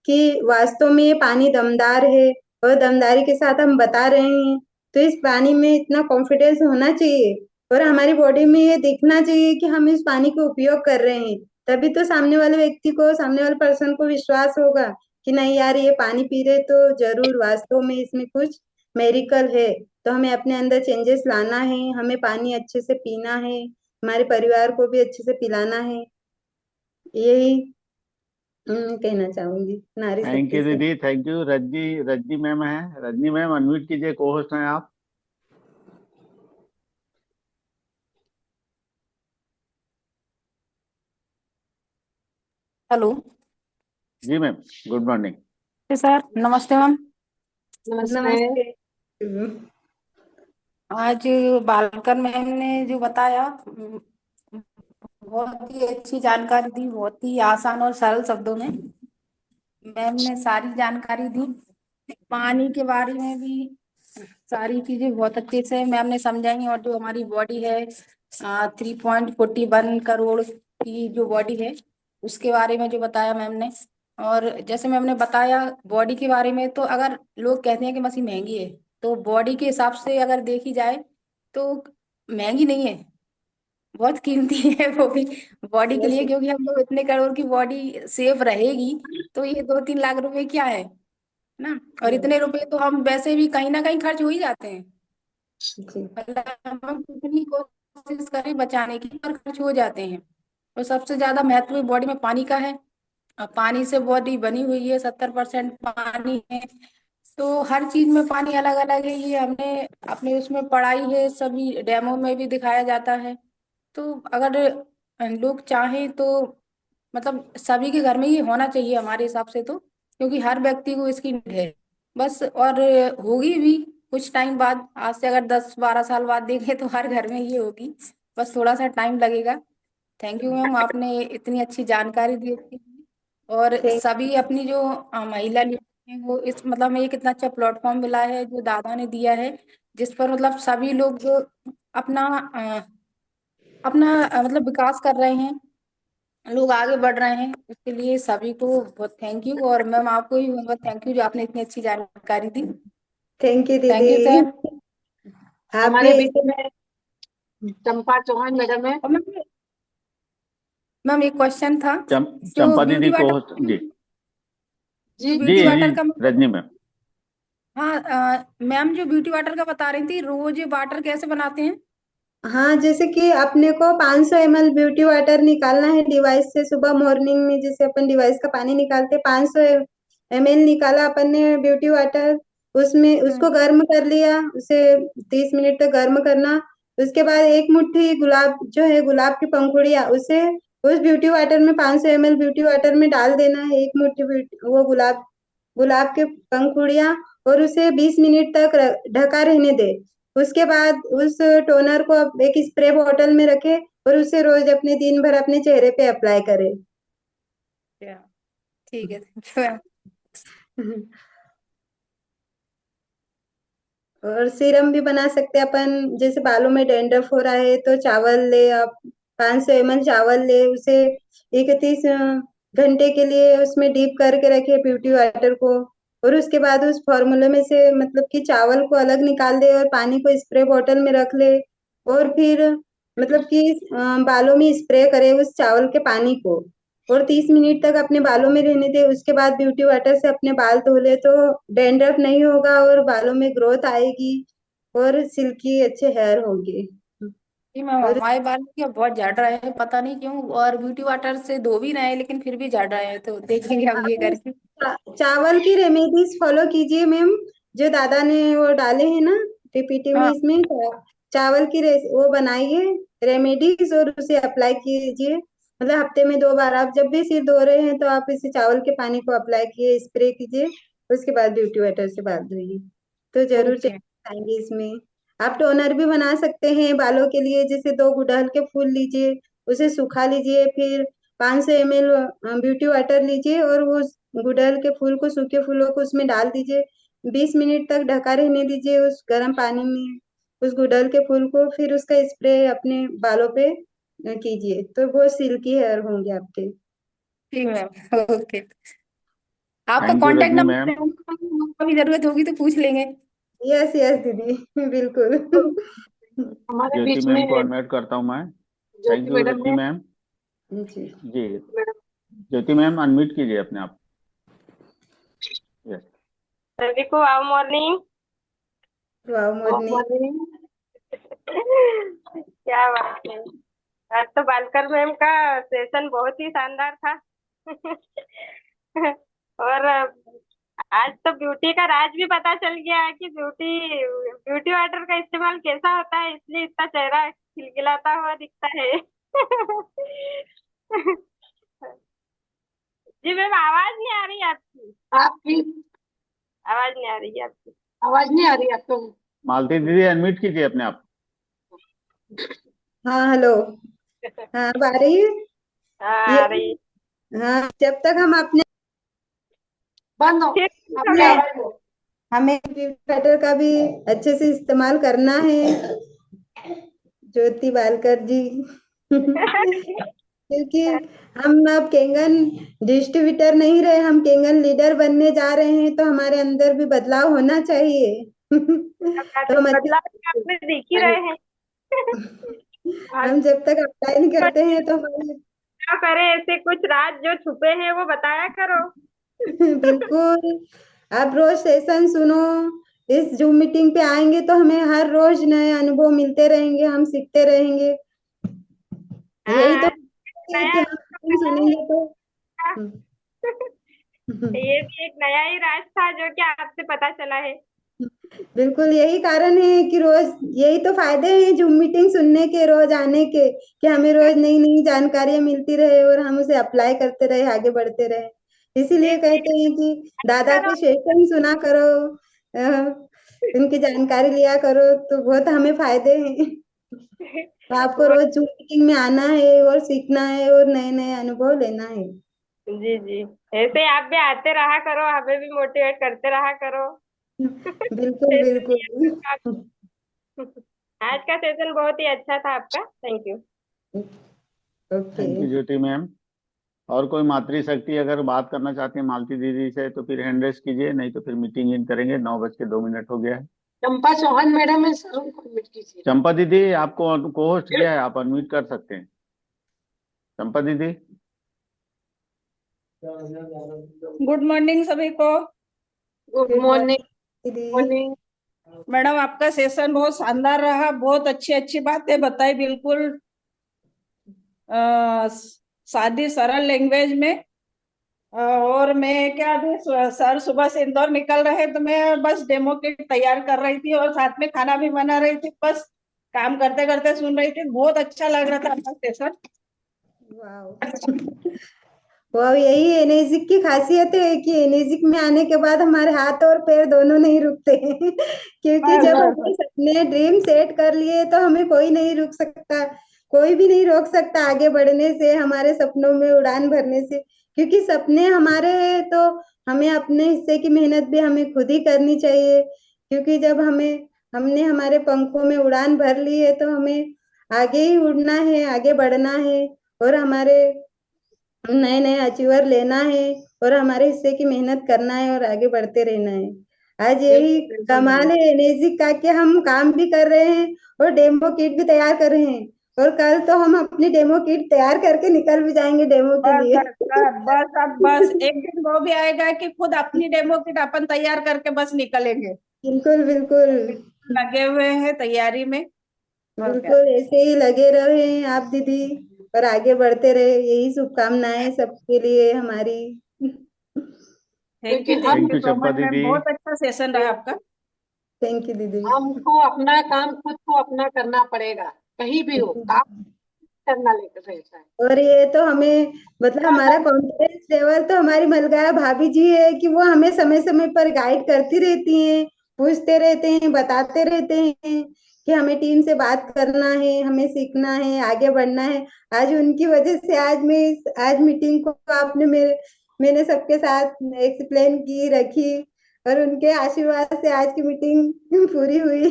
A: कि वास्तव में ये पानी दमदार है, और दमदारी के साथ हम बता रहे हैं। तो इस पानी में इतना कॉन्फिडेंस होना चाहिए और हमारी बॉडी में ये दिखना चाहिए कि हम इस पानी का उपयोग कर रहे हैं, तभी तो सामने वाले व्यक्ति को, सामने वाले पर्सन को विश्वास होगा कि नहीं यार ये पानी पी रहे तो जरूर वास्तव में इसमें कुछ मेरिकल है। तो हमें अपने अंदर चेंजेस लाना है, हमें पानी अच्छे से पीना है, हमारे परिवार को भी अच्छे से पिलाना है। यही कहना चाहूंगी नारी
C: थैंक
A: शक्ति
C: यू
A: से।
C: दीदी, thank you. Rajni, Rajni ma'am है, रजनी मैम अनम्यूट कीजिए, को होस्ट हैं आप।
G: हेलो।
C: जी मैम, गुड मॉर्निंग।
G: सर नमस्ते मैम।
B: नमस्ते।
A: नमस्ते।
G: आज बालकर मैम ने जो बताया, बहुत ही अच्छी जानकारी दी, बहुत ही आसान और सरल शब्दों में मैम ने सारी जानकारी दी। पानी के बारे में भी सारी चीजें बहुत अच्छे से मैम ने समझाई, और जो हमारी बॉडी है 3.41 करोड़ की जो बॉडी है उसके बारे में जो बताया मैम ने। और जैसे मैम ने बताया बॉडी के बारे में, तो अगर लोग कहते हैं कि मशीन महंगी है, तो बॉडी के हिसाब से अगर देखी जाए तो महंगी नहीं है, बहुत कीमती है वो भी बॉडी के लिए, क्योंकि हम लोग इतने करोड़ की बॉडी सेफ रहेगी तो ये 2-3 लाख रुपए क्या है ना। और इतने रुपए तो हम वैसे भी कहीं ना कहीं खर्च हो ही जाते हैं,
A: जी
G: मतलब हम कितनी कोशिश करें बचाने की पर खर्च हो जाते हैं। और सबसे ज्यादा महत्व बॉडी में पानी का है, और पानी से बॉडी बनी हुई है, 70% पानी है। तो हर चीज में पानी अलग अलग है, ये हमने अपने उसमें पढ़ाई है, सभी डेमो में भी दिखाया जाता है। तो अगर लोग चाहें तो मतलब सभी के घर में ये होना चाहिए हमारे हिसाब से, तो क्योंकि हर व्यक्ति को इसकी नीड है बस। और होगी भी कुछ टाइम बाद, आज से अगर 10-12 साल बाद देखें तो हर घर में ये होगी, बस थोड़ा सा टाइम लगेगा। थैंक यू मैम, आपने इतनी अच्छी जानकारी दी उसके लिए। और
A: थैंक
G: सभी अपनी जो महिला लीडर हैं वो इस मतलब में एक इतना अच्छा प्लेटफॉर्म मिला है जो दादा ने दिया है, जिस पर मतलब सभी लोग जो अपना अपना मतलब विकास कर रहे हैं, लोग आगे बढ़ रहे हैं, उसके लिए सभी को बहुत थैंक यू। और मैम आपको भी बहुत थैंक यू जो आपने इतनी अच्छी जानकारी दी।
A: थैंक यू
G: थैंक
A: दीदी।
G: You sir.
A: आप
B: हमारे
A: भी
B: बीच में चंपा चौहान मैडम है।
G: और मैम एक क्वेश्चन था, जो
C: चंपा
G: ब्यूटी
C: दीदी को
G: वाटर,
C: होस्ट जी
B: जी
C: जी
G: ब्यूटी
C: जी
G: वाटर का,
C: रजनी मैम।
G: हाँ मैम जो ब्यूटी वाटर का बता रही थी, रोज वाटर कैसे बनाते हैं?
A: हाँ, जैसे कि अपने को 500 ml ब्यूटी वाटर निकालना है डिवाइस से। सुबह मॉर्निंग में जैसे अपन डिवाइस का पानी निकालते, 500 ml निकाला अपन ने ब्यूटी वाटर, उसमें उसको गर्म कर लिया, उसे 30 मिनट तक गर्म करना। उसके बाद एक मुट्ठी गुलाब जो है, गुलाब की पंखुड़ियाँ, उसे उस ब्यूटी वाटर में 500 ml ब्यूटी वाटर में डाल देना है, एक मुट्ठी वो गुलाब गुलाब के पंखुड़ियाँ, और उसे 20 मिनट तक ढका रहने दे। उसके बाद उस टोनर को आप एक स्प्रे बॉटल में रखे और उसे रोज अपने दिन भर अपने चेहरे पे अप्लाई करें।
G: ठीक है, थैंक यू मैम।
A: और सीरम भी बना सकते हैं अपन, जैसे बालों में डैंड्रफ हो रहा है तो चावल ले आप, 500 ml चावल ले, उसे 31 घंटे के लिए उसमें डीप करके रखे ब्यूटी वाटर को, और उसके बाद उस फॉर्मूले में से मतलब कि चावल को अलग निकाल दे और पानी को स्प्रे बॉटल में रख ले, और फिर मतलब कि बालों में स्प्रे करे उस चावल के पानी को, और 30 मिनट तक अपने बालों में रहने दे। उसके बाद ब्यूटी वाटर से अपने बाल धो ले तो डैंड्रफ नहीं होगा और बालों में ग्रोथ आएगी और सिल्की अच्छे हेयर होंगे।
G: जी मैम,
A: और
G: हमारे बाल क्या बहुत झड़ रहे हैं, पता नहीं क्यों, और ब्यूटी वाटर से धो भी रहे हैं लेकिन फिर भी झड़ रहे हैं, तो देखेंगे अब ये
A: आप
G: करके।
A: चावल की रेमेडीज फॉलो कीजिए मैम, जो दादा ने वो डाले हैं ना पीपीटी में,
G: हाँ
A: इसमें चावल की वो बनाइए रेमेडीज और उसे अप्लाई कीजिए। मतलब हफ्ते में 2 बार, आप जब भी सिर धो रहे हैं तो आप इसे चावल के पानी को अप्लाई किए, स्प्रे कीजिए, उसके बाद ब्यूटी वाटर से बाल धोइए, तो जरूर
G: ओके।
A: चेंज आएंगे इसमें। आप टोनर भी बना सकते हैं बालों के लिए, जैसे 2 गुड़हल के फूल लीजिए, उसे सुखा लीजिए, फिर 500 ml ब्यूटी वाटर लीजिए और वो गुड़हल के फूल को, सूखे फूलों को उसमें डाल दीजिए, 20 मिनट तक ढका रहने दीजिए उस गर्म पानी में उस गुड़हल के फूल को, फिर उसका स्प्रे अपने बालों पे कीजिए, तो बहुत सिल्की हेयर होंगे आपके।
G: ठीक मैम, ओके। आपका
C: thank you
G: contact
C: Rajni ma'am.
G: Number, कभी जरूरत होगी तो पूछ लेंगे।
A: यस यस दीदी, बिल्कुल।
B: हमारे
C: ज्योति
B: बीच में
C: मैम को अनम्यूट करता हूँ मैं। Thank
B: Jyoti
C: you
B: madam
C: Rajni
B: है।
C: मैम।
A: जी,
C: जी
B: मैडम,
C: ज्योति मैम अनम्यूट कीजिए अपने आप। यस।
D: सभी को आओ मॉर्निंग।
A: वाह मोरनी।
D: क्या बात है। आज तो बालकर मैम का सेशन बहुत ही शानदार था। और आज तो ब्यूटी का राज भी पता चल गया कि ब्यूटी वाटर का इस्तेमाल कैसा होता है, इसलिए इतना चेहरा खिलखिलाता हुआ दिखता है। जी मैम, आवाज नहीं आ रही आपकी।
B: आपकी
D: आवाज नहीं आ रही है आपकी।
B: आवाज नहीं आ रही आपको।
C: मालती दीदी अनम्यूट कीजिए अपने आप।
A: हाँ हेलो। हाँ अब आ रही है।
D: हाँ
A: ये
D: आ रही है।
A: हाँ, जब तक हम अपने
B: बंद हो,
D: ठीक हो
A: अपने
B: आपकी
D: गया।
B: आवाज हो।
A: हमें ट्विटर का भी अच्छे से इस्तेमाल करना है, ज्योति बालकर जी। क्योंकि हम अब केंगन डिस्ट्रीब्यूटर नहीं रहे, हम केंगन लीडर बनने जा रहे हैं, तो हमारे अंदर भी बदलाव होना चाहिए। तो हम अच्छे
D: बदलाव तो आपने देख ही रहे हैं। आज
A: हम जब तक अप्लाई नहीं करते हैं तो हमारे
D: क्या करे, ऐसे कुछ राज जो छुपे हैं वो बताया करो।
A: बिल्कुल। आप रोज सेशन सुनो, इस जूम मीटिंग पे आएंगे तो हमें हर रोज नए अनुभव मिलते रहेंगे, हम सीखते रहेंगे। यही
D: हाँ
A: तो
D: आज
A: है कि
D: नया
A: हम meeting सुनेंगे तो
D: था। ये भी एक नया ही राज था जो कि आपसे पता चला है।
A: बिल्कुल यही कारण है कि रोज, यही तो फायदे हैं जूम मीटिंग सुनने के, रोज आने के, कि हमें रोज नई नई जानकारियां मिलती रहे और हम उसे अप्लाई करते रहे, आगे बढ़ते रहे। इसीलिए
D: एक
A: कहते हैं कि दादा
D: करो।
A: के सेशन सुना करो, उनकी जानकारी लिया करो, तो बहुत हमें फायदे हैं। तो आपको
D: वो
A: रोज जूम मीटिंग में आना है और सीखना है और नए नए अनुभव लेना है।
D: जी जी, ऐसे आप भी आते रहा करो, हमें भी मोटिवेट करते रहा करो।
A: बिल्कुल
D: सेशन
A: बिल्कुल।
D: दिया करो। आज का सेशन बहुत ही अच्छा था आपका, thank you.
A: Okay.
C: Thank you Jyoti ma'am. और कोई मातृशक्ति अगर बात करना चाहते हैं मालती दीदी से तो फिर हैंड रेस कीजिए, नहीं तो फिर मीटिंग इन करेंगे। 9:02 हो गया है।
B: चंपा चौहान मैडम है सर, उनको अडमिट कीजिए।
C: चंपा दीदी, आपको को होस्ट किया है, आप अनम्यूट कर सकते हैं। चंपा दीदी।
H: गुड मॉर्निंग सभी को।
B: Good
A: good
B: morning.
A: मॉर्निंग दीदी।
B: मॉर्निंग।
H: मैडम आपका सेशन बहुत शानदार रहा, बहुत अच्छी अच्छी बातें बताई, बिल्कुल सादी सरल लैंग्वेज में। और मैं क्या अभी सर सुबह से इंदौर निकल रहे तो मैं बस डेमो किट तैयार कर रही थी और साथ में खाना भी बना रही थी, बस काम करते करते सुन रही थी। बहुत अच्छा लग रहा था आपका सेशन।
A: वाह वाह, यही एनर्जिक की खासियत है कि एनर्जिक में आने के बाद हमारे हाथ और पैर दोनों नहीं रुकते हैं क्योंकि
H: बस
A: जब
H: बस
A: हमने
H: बस।
A: सपने ड्रीम सेट कर लिए तो हमें कोई नहीं रुक सकता, कोई भी नहीं रोक सकता आगे बढ़ने से, हमारे सपनों में उड़ान भरने से। क्योंकि सपने हमारे हैं तो हमें अपने हिस्से की मेहनत भी हमें खुद ही करनी चाहिए। क्योंकि जब हमने हमारे पंखों में उड़ान भर ली है तो हमें आगे ही उड़ना है, आगे बढ़ना है और हमारे नए नए अचीवर लेना है और हमारे हिस्से की मेहनत करना है और आगे बढ़ते रहना है। आज यही
B: बिल्कुल बिल्कुल
A: कमाल
B: मैडम।
A: है एनर्जी का कि हम काम भी कर रहे हैं और डेमो किट भी तैयार कर रहे हैं। और कल तो हम अपनी डेमो किट तैयार करके निकल भी जाएंगे डेमो के
H: बस
A: लिए।
H: बस बस बस, अब बस एक दिन वो भी आएगा कि खुद अपनी डेमो किट अपन तैयार करके बस निकलेंगे।
A: बिल्कुल बिल्कुल।
H: लगे हुए हैं तैयारी में। और क्या।
A: बिल्कुल ऐसे ही लगे रहे आप दीदी और आगे बढ़ते रहे, यही शुभकामनाएं सबके लिए हमारी।
H: थैंक
B: क्योंकि
H: यू, थैंक
B: हम
C: thank
H: you
C: you
H: so
C: Champa
H: much ma'am,
C: दीदी।
H: बहुत अच्छा सेशन रहा आपका।
A: थैंक यू दीदी।
B: हमको अपना काम खुद को अपना करना पड़ेगा, कहीं भी हो काम करना लेकर रहता है।
A: और ये तो हमें मतलब हमारा कॉन्फिडेंस लेवल तो हमारी मलकाया भाभी जी है कि वो हमें समय समय पर गाइड करती रहती हैं, पूछते रहते हैं, बताते रहते हैं कि हमें टीम से बात करना है, हमें सीखना है, आगे बढ़ना है। आज उनकी वजह से आज मीटिंग को मैंने सबके साथ एक्सप्लेन की रखी और उनके आशीर्वाद से आज की मीटिंग पूरी हुई।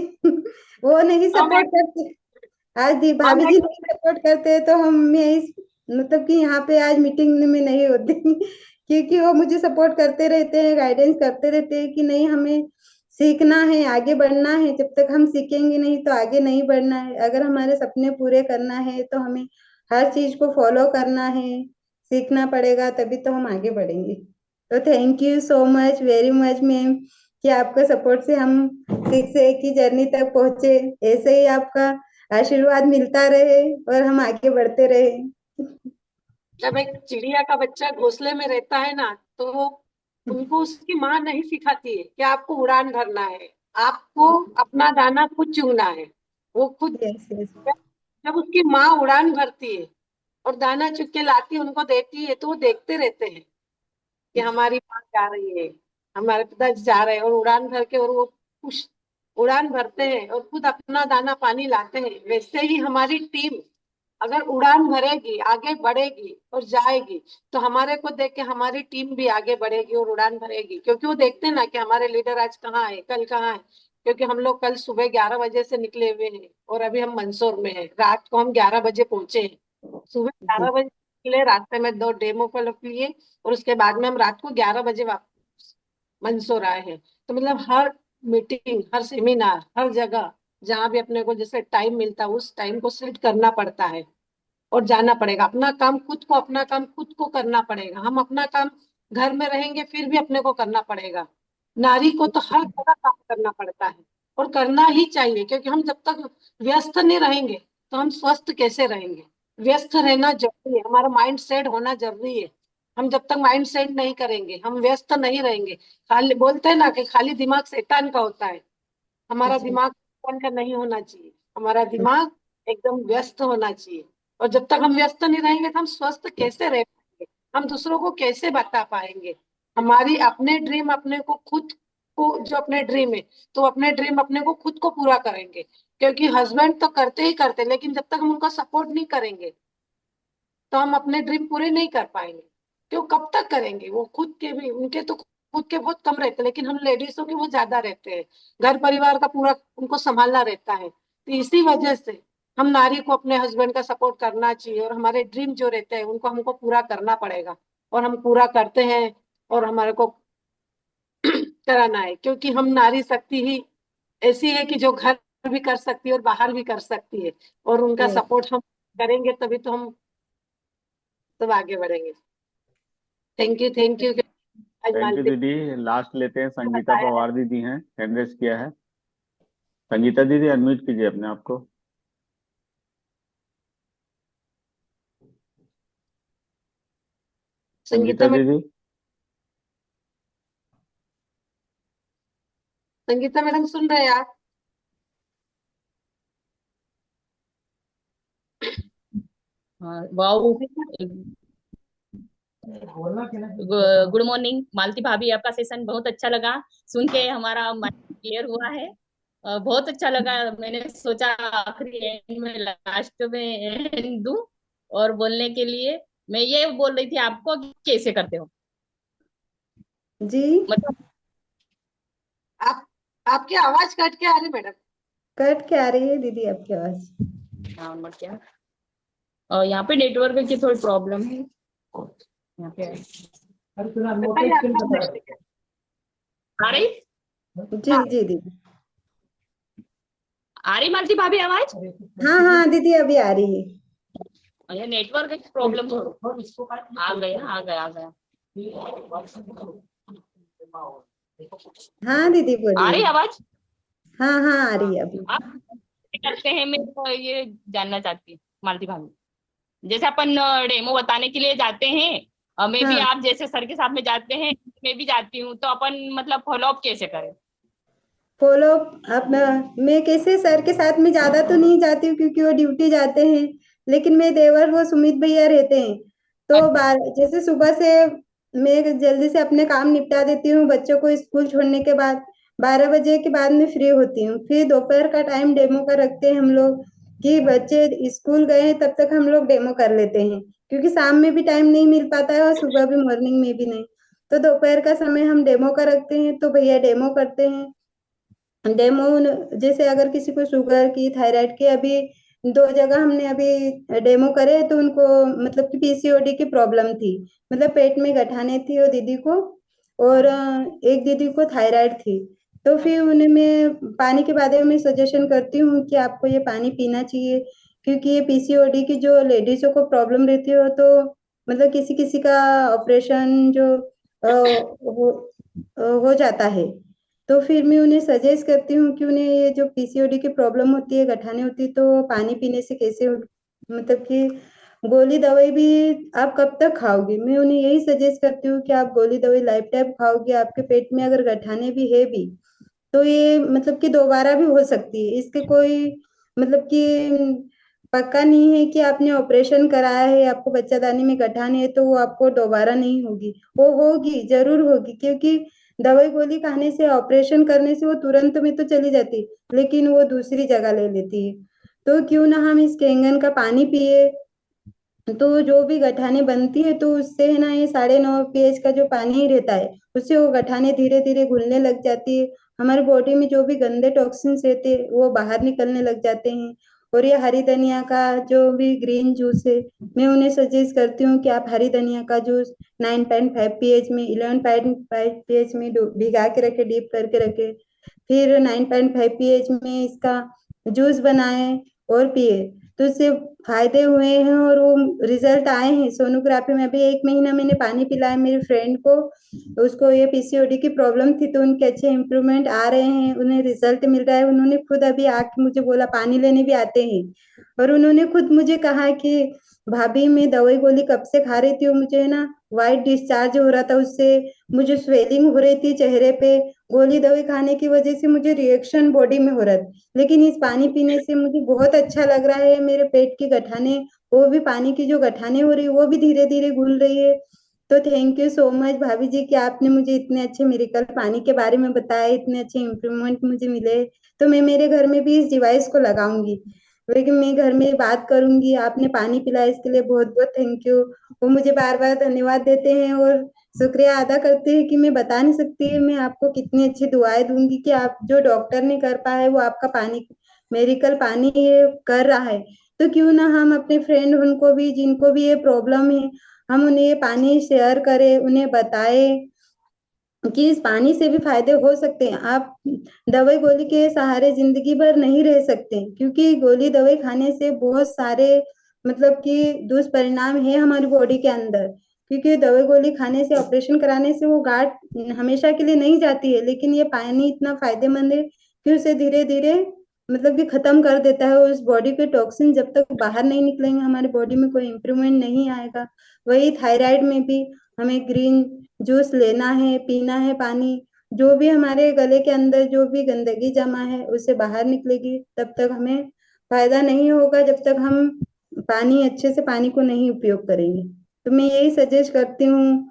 A: वो नहीं
B: हम
A: सपोर्ट
B: एक
A: करते, आज दी
B: हम
A: भाभी जी
B: एक
A: नहीं सपोर्ट करते तो हम इस मतलब कि यहाँ पे आज मीटिंग में नहीं होती क्योंकि वो मुझे सपोर्ट करते रहते हैं, गाइडेंस करते रहते हैं कि नहीं हमें सीखना है, आगे बढ़ना है। जब तक हम सीखेंगे नहीं तो आगे नहीं बढ़ना है। अगर हमारे सपने पूरे करना है तो हमें हर चीज को फॉलो करना है, सीखना पड़ेगा, तभी तो हम आगे बढ़ेंगे। तो thank you so much, very much ma'am, कि आपका सपोर्ट से हम 6 की जर्नी तक पहुंचे। ऐसे ही आपका आशीर्वाद मिलता रहे और हम आगे बढ़ते रहे।
B: जब एक चिड़िया का बच्चा घोंसले में रहता है ना, तो उनको उसकी माँ नहीं सिखाती है कि आपको उड़ान भरना है, आपको अपना दाना खुद चुगना है। वो खुद
A: यस यस।
B: जब उसकी माँ उड़ान भरती है और दाना चुग के लाती है उनको देती है, तो वो देखते रहते हैं कि हमारी माँ जा रही है, हमारे पिताजी जा रहे हैं, और उड़ान भर के और वो खुश उड़ान भरते हैं और खुद अपना दाना पानी लाते हैं। वैसे ही हमारी टीम अगर उड़ान भरेगी, आगे बढ़ेगी और जाएगी, तो हमारे को देख के हमारी टीम भी आगे बढ़ेगी और उड़ान भरेगी। क्योंकि वो देखते हैं ना कि हमारे लीडर आज कहाँ है, कल कहाँ है। क्योंकि हम लोग कल सुबह 11 बजे से निकले हुए हैं और अभी हम मंदसौर में हैं। रात को हम 11 बजे पहुंचे हैं, सुबह 11 बजे निकले, रास्ते में 2 डेमो क्लब लिए और उसके बाद में हम रात को 11 बजे वापस मंदसौर आए हैं। तो मतलब हर मीटिंग, हर सेमिनार, हर जगह जहाँ भी अपने को जैसे टाइम मिलता है उस टाइम को सेट करना पड़ता है और जाना पड़ेगा। अपना काम खुद को, अपना काम खुद को करना पड़ेगा। हम अपना काम घर में रहेंगे फिर भी अपने को करना पड़ेगा। नारी को तो हर जगह काम करना पड़ता है और करना ही चाहिए। क्योंकि हम जब तक व्यस्त नहीं रहेंगे तो हम स्वस्थ कैसे रहेंगे। व्यस्त रहना जरूरी है, हमारा माइंड सेट होना जरूरी है। हम जब तक माइंड सेट नहीं करेंगे, हम व्यस्त नहीं रहेंगे। खाली बोलते हैं ना कि खाली दिमाग शैतान का होता है, हमारा दिमाग शैतान का नहीं होना चाहिए। हमारा दिमाग एकदम व्यस्त होना चाहिए। और जब तक हम व्यस्त नहीं रहेंगे तो हम स्वस्थ कैसे रह पाएंगे, हम दूसरों को कैसे बता पाएंगे। हमारी अपने ड्रीम अपने को खुद को, जो अपने ड्रीम है तो अपने ड्रीम अपने को खुद को पूरा करेंगे। क्योंकि हस्बैंड तो करते ही करते, लेकिन जब तक हम उनका सपोर्ट नहीं करेंगे तो हम अपने ड्रीम पूरे नहीं कर पाएंगे। तो कब तक करेंगे। वो खुद के भी, उनके तो खुद के बहुत कम रहते हैं, लेकिन हम लेडीजों के बहुत ज्यादा रहते हैं। घर परिवार का पूरा उनको संभालना रहता है। तो इसी वजह से हम नारी को अपने हस्बैंड का सपोर्ट करना चाहिए और हमारे ड्रीम जो रहते हैं उनको हमको पूरा करना पड़ेगा। और हम पूरा करते हैं और हमारे को कराना है, क्योंकि हम नारी शक्ति ही ऐसी है कि जो घर भी कर सकती है और बाहर भी कर सकती है, और उनका
A: यस।
B: सपोर्ट हम करेंगे तभी तो हम सब आगे बढ़ेंगे। थैंक यू आज
C: थैंक यू
B: मालती
C: दीदी। लास्ट लेते हैं,
B: ने
C: संगीता
B: बताया है।
C: पवार दीदी हैं, हैंड रेस किया है। संगीता दीदी अनम्यूट कीजिए अपने आप को।
B: संगीता
C: संगीता
B: मैडम,
C: दीदी।
B: संगीता मैडम सुन रहे हैं आप?
I: हाँ, वाओ। गुड मॉर्निंग मालती भाभी, आपका सेशन बहुत अच्छा लगा। सुन के हमारा माइंड क्लियर हुआ है। बहुत अच्छा लगा। मैंने सोचा आखिरी एंड में, लास्ट में एंड दूं और बोलने के लिए। मैं ये बोल रही थी आपको कि कैसे करते हो,
A: जी।
I: मतलब।
B: आप आपकी आवाज कट के आ रही मैडम।
A: कट के आ रही है दीदी आपकी आवाज।
I: हाँ, मत क्या। यहाँ पे नेटवर्क की थोड़ी प्रॉब्लम है यहाँ पे।
B: बताइए आपका प्रश्न क्या
I: आ रही
A: जी जी दीदी।
I: आ रही मालती भाभी आवाज?
A: हाँ हाँ दीदी अभी आ रही है।
I: ये नेटवर्क की प्रॉब्लम आ गया आ गया आ गया।
A: हाँ दीदी
I: आ
A: बोलिए।
I: रही आवाज?
A: हाँ हाँ आ
I: हाँ,
A: रही है अभी।
I: आप कैसे करते हैं, मैं तो ये जानना चाहती हूँ मालती भाभी। जैसे अपन डेमो बताने के लिए जाते हैं, मैं भी
A: हाँ
I: आप जैसे सर के साथ में जाते हैं, मैं भी जाती हूँ, तो अपन मतलब फॉलो अप कैसे करें?
A: फॉलो अब मैं कैसे सर के साथ में ज्यादा तो नहीं जाती हूँ क्योंकि वो ड्यूटी जाते हैं। लेकिन मैं देवर वो सुमित भैया रहते हैं। तो
I: अच्छा।
A: जैसे सुबह से मैं जल्दी से अपने काम निपटा देती हूँ बच्चों को स्कूल छोड़ने के बाद। 12 बजे के बाद मैं फ्री होती हूँ, फिर दोपहर का टाइम डेमो का रखते हैं हम लोग कि बच्चे स्कूल गए हैं तब तक हम लोग डेमो कर लेते हैं। क्योंकि शाम में भी टाइम नहीं मिल पाता है और सुबह भी मॉर्निंग में भी नहीं। तो दोपहर का समय हम डेमो का रखते हैं तो भैया डेमो करते हैं। डेमो जैसे अगर किसी को शुगर की थायराइड की अभी 2 जगह हमने अभी डेमो करे तो उनको मतलब कि पीसीओडी की प्रॉब्लम थी। मतलब पेट में गठाने थी वो दीदी को। और एक दीदी को थायराइड थी। तो फिर उन्हें मैं पानी के बारे में सजेशन करती हूँ कि आपको ये पानी पीना चाहिए। क्योंकि ये पीसीओडी की जो लेडीजों को प्रॉब्लम रहती हो तो मतलब किसी किसी का ऑपरेशन जो हो जाता है। तो फिर मैं उन्हें सजेस्ट करती हूँ कि उन्हें ये जो पीसीओडी की प्रॉब्लम होती है गठाने होती है तो पानी पीने से कैसे मतलब कि गोली दवाई भी आप कब तक खाओगे। मैं उन्हें यही सजेस्ट करती हूँ कि आप गोली दवाई लाइफ टाइम खाओगे आपके पेट में अगर गठाने भी है भी तो ये मतलब कि दोबारा भी हो सकती है। इसके कोई मतलब कि पक्का नहीं है कि आपने ऑपरेशन कराया है आपको बच्चादानी में गठान है तो वो आपको दोबारा नहीं होगी। वो होगी जरूर होगी क्योंकि दवाई गोली खाने से ऑपरेशन करने से वो तुरंत में तो चली जाती लेकिन वो दूसरी जगह ले लेती है। तो क्यों ना हम इस कैंगन का पानी पिए। तो जो भी गठाने बनती है तो उससे है ना ये 9.5 pH का जो पानी रहता है उससे वो गठाने धीरे धीरे घुलने लग जाती है। हमारे बॉडी में जो भी गंदे टॉक्सिन्स रहते हैं वो बाहर निकलने लग जाते हैं। और ये हरी धनिया का जो भी ग्रीन जूस है मैं उन्हें सजेस्ट करती हूँ कि आप हरी धनिया का जूस 9.5 pH में 11.5 pH में भिगा के रखे डीप करके रखे। फिर 9.5 pH में इसका जूस बनाए और पिए। तो इससे फायदे हुए हैं और वो रिजल्ट आए हैं सोनोग्राफी में। अभी 1 महीना मैंने पानी पिलाया मेरी फ्रेंड को। उसको ये पीसीओडी की प्रॉब्लम थी तो उनके अच्छे इम्प्रूवमेंट आ रहे हैं उन्हें रिजल्ट मिल रहा है। उन्होंने खुद अभी आके मुझे बोला पानी लेने भी आते हैं। और उन्होंने खुद मुझे कहा कि भाभी मैं दवाई गोली कब से खा रही थी और मुझे ना वाइट डिस्चार्ज हो रहा था उससे मुझे स्वेलिंग हो रही थी चेहरे पे। गोली दवाई खाने की वजह से मुझे रिएक्शन बॉडी में हो रहा था लेकिन इस पानी पीने से मुझे बहुत अच्छा लग रहा है। मेरे पेट की गठाने वो भी पानी की जो गठाने हो रही है वो भी धीरे धीरे घुल रही है। तो थैंक यू सो मच भाभी जी कि आपने मुझे इतने अच्छे मेडिकल पानी के बारे में बताया इतने अच्छे इम्प्रूवमेंट मुझे मिले। तो मैं मेरे घर में भी इस डिवाइस को लगाऊंगी। लेकिन मैं घर में बात करूंगी। आपने पानी पिलाया इसके लिए बहुत बहुत थैंक यू। वो मुझे बार बार धन्यवाद देते हैं और शुक्रिया अदा करते हैं कि मैं बता नहीं सकती मैं आपको कितनी अच्छी दुआएं दूंगी कि आप जो डॉक्टर नहीं कर पाए वो आपका पानी मेडिकल पानी ये कर रहा है। तो क्यों ना हम अपने फ्रेंड उनको भी जिनको भी ये प्रॉब्लम है हम उन्हें ये पानी शेयर करें उन्हें बताएं। कि इस पानी से भी फायदे हो सकते हैं। आप दवाई गोली के सहारे जिंदगी भर नहीं रह सकते, क्योंकि गोली दवाई खाने से बहुत सारे मतलब कि दुष्परिणाम है हमारी बॉडी के अंदर। क्योंकि दवाई गोली खाने से, ऑपरेशन कराने से वो गांठ हमेशा के लिए नहीं जाती है, लेकिन ये पानी इतना फायदेमंद है कि उसे धीरे धीरे मतलब कि खत्म कर देता है। उस बॉडी के टॉक्सिन जब तक बाहर नहीं निकलेंगे हमारी बॉडी में कोई इम्प्रूवमेंट नहीं आएगा। वही थायराइड में भी हमें ग्रीन जूस लेना है, पीना है पानी। जो भी हमारे गले के अंदर जो भी गंदगी जमा है उसे बाहर निकलेगी, तब तक हमें फायदा नहीं होगा जब तक हम पानी अच्छे से पानी को नहीं उपयोग करेंगे। तो मैं यही सजेस्ट करती हूँ,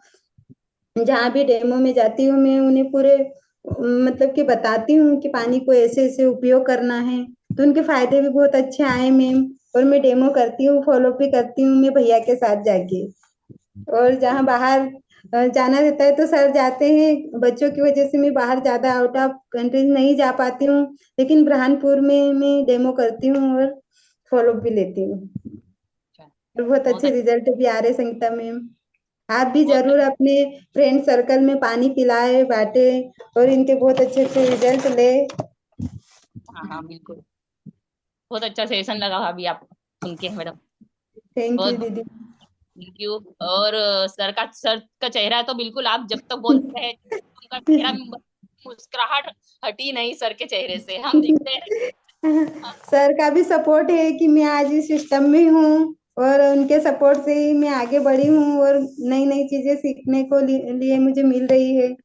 A: जहाँ भी डेमो में जाती हूँ मैं उन्हें पूरे मतलब कि बताती हूँ कि पानी को ऐसे ऐसे उपयोग करना है। तो उनके फायदे भी बहुत अच्छे आए मैम। और मैं डेमो करती हूँ, फॉलो भी करती हूँ मैं भैया के साथ जाके। और जहाँ बाहर जाना रहता है तो सर जाते हैं, बच्चों की वजह से मैं बाहर ज्यादा आउट ऑफ कंट्रीज नहीं जा पाती हूँ, लेकिन बुरहानपुर में मैं डेमो करती हूँ और फॉलो भी लेती हूँ। और बहुत
I: बहुत
A: अच्छे
I: अच्छा।
A: रिजल्ट भी आ रहे संगीता मैम। आप भी
I: बहुत
A: जरूर अपने फ्रेंड सर्कल में पानी पिलाए बांटे और इनके बहुत अच्छे अच्छे रिजल्ट ले।
I: हाँ हाँ बिल्कुल। बहुत अच्छा सेशन लगा भाभी आप सुन के मैडम।
A: थैंक यू
I: बहुत
A: दीदी।
I: Thank you. और सर का चेहरा तो बिल्कुल आप जब तक बोलते रहे उनका चेहरा मुस्कुराहट हटी नहीं सर के चेहरे से, हम देखते हैं। हाँ,
A: सर का भी सपोर्ट है कि मैं आज इस सिस्टम में हूँ, और उनके सपोर्ट से ही मैं आगे बढ़ी हूँ और नई नई चीजें सीखने को लिए मुझे मिल रही है।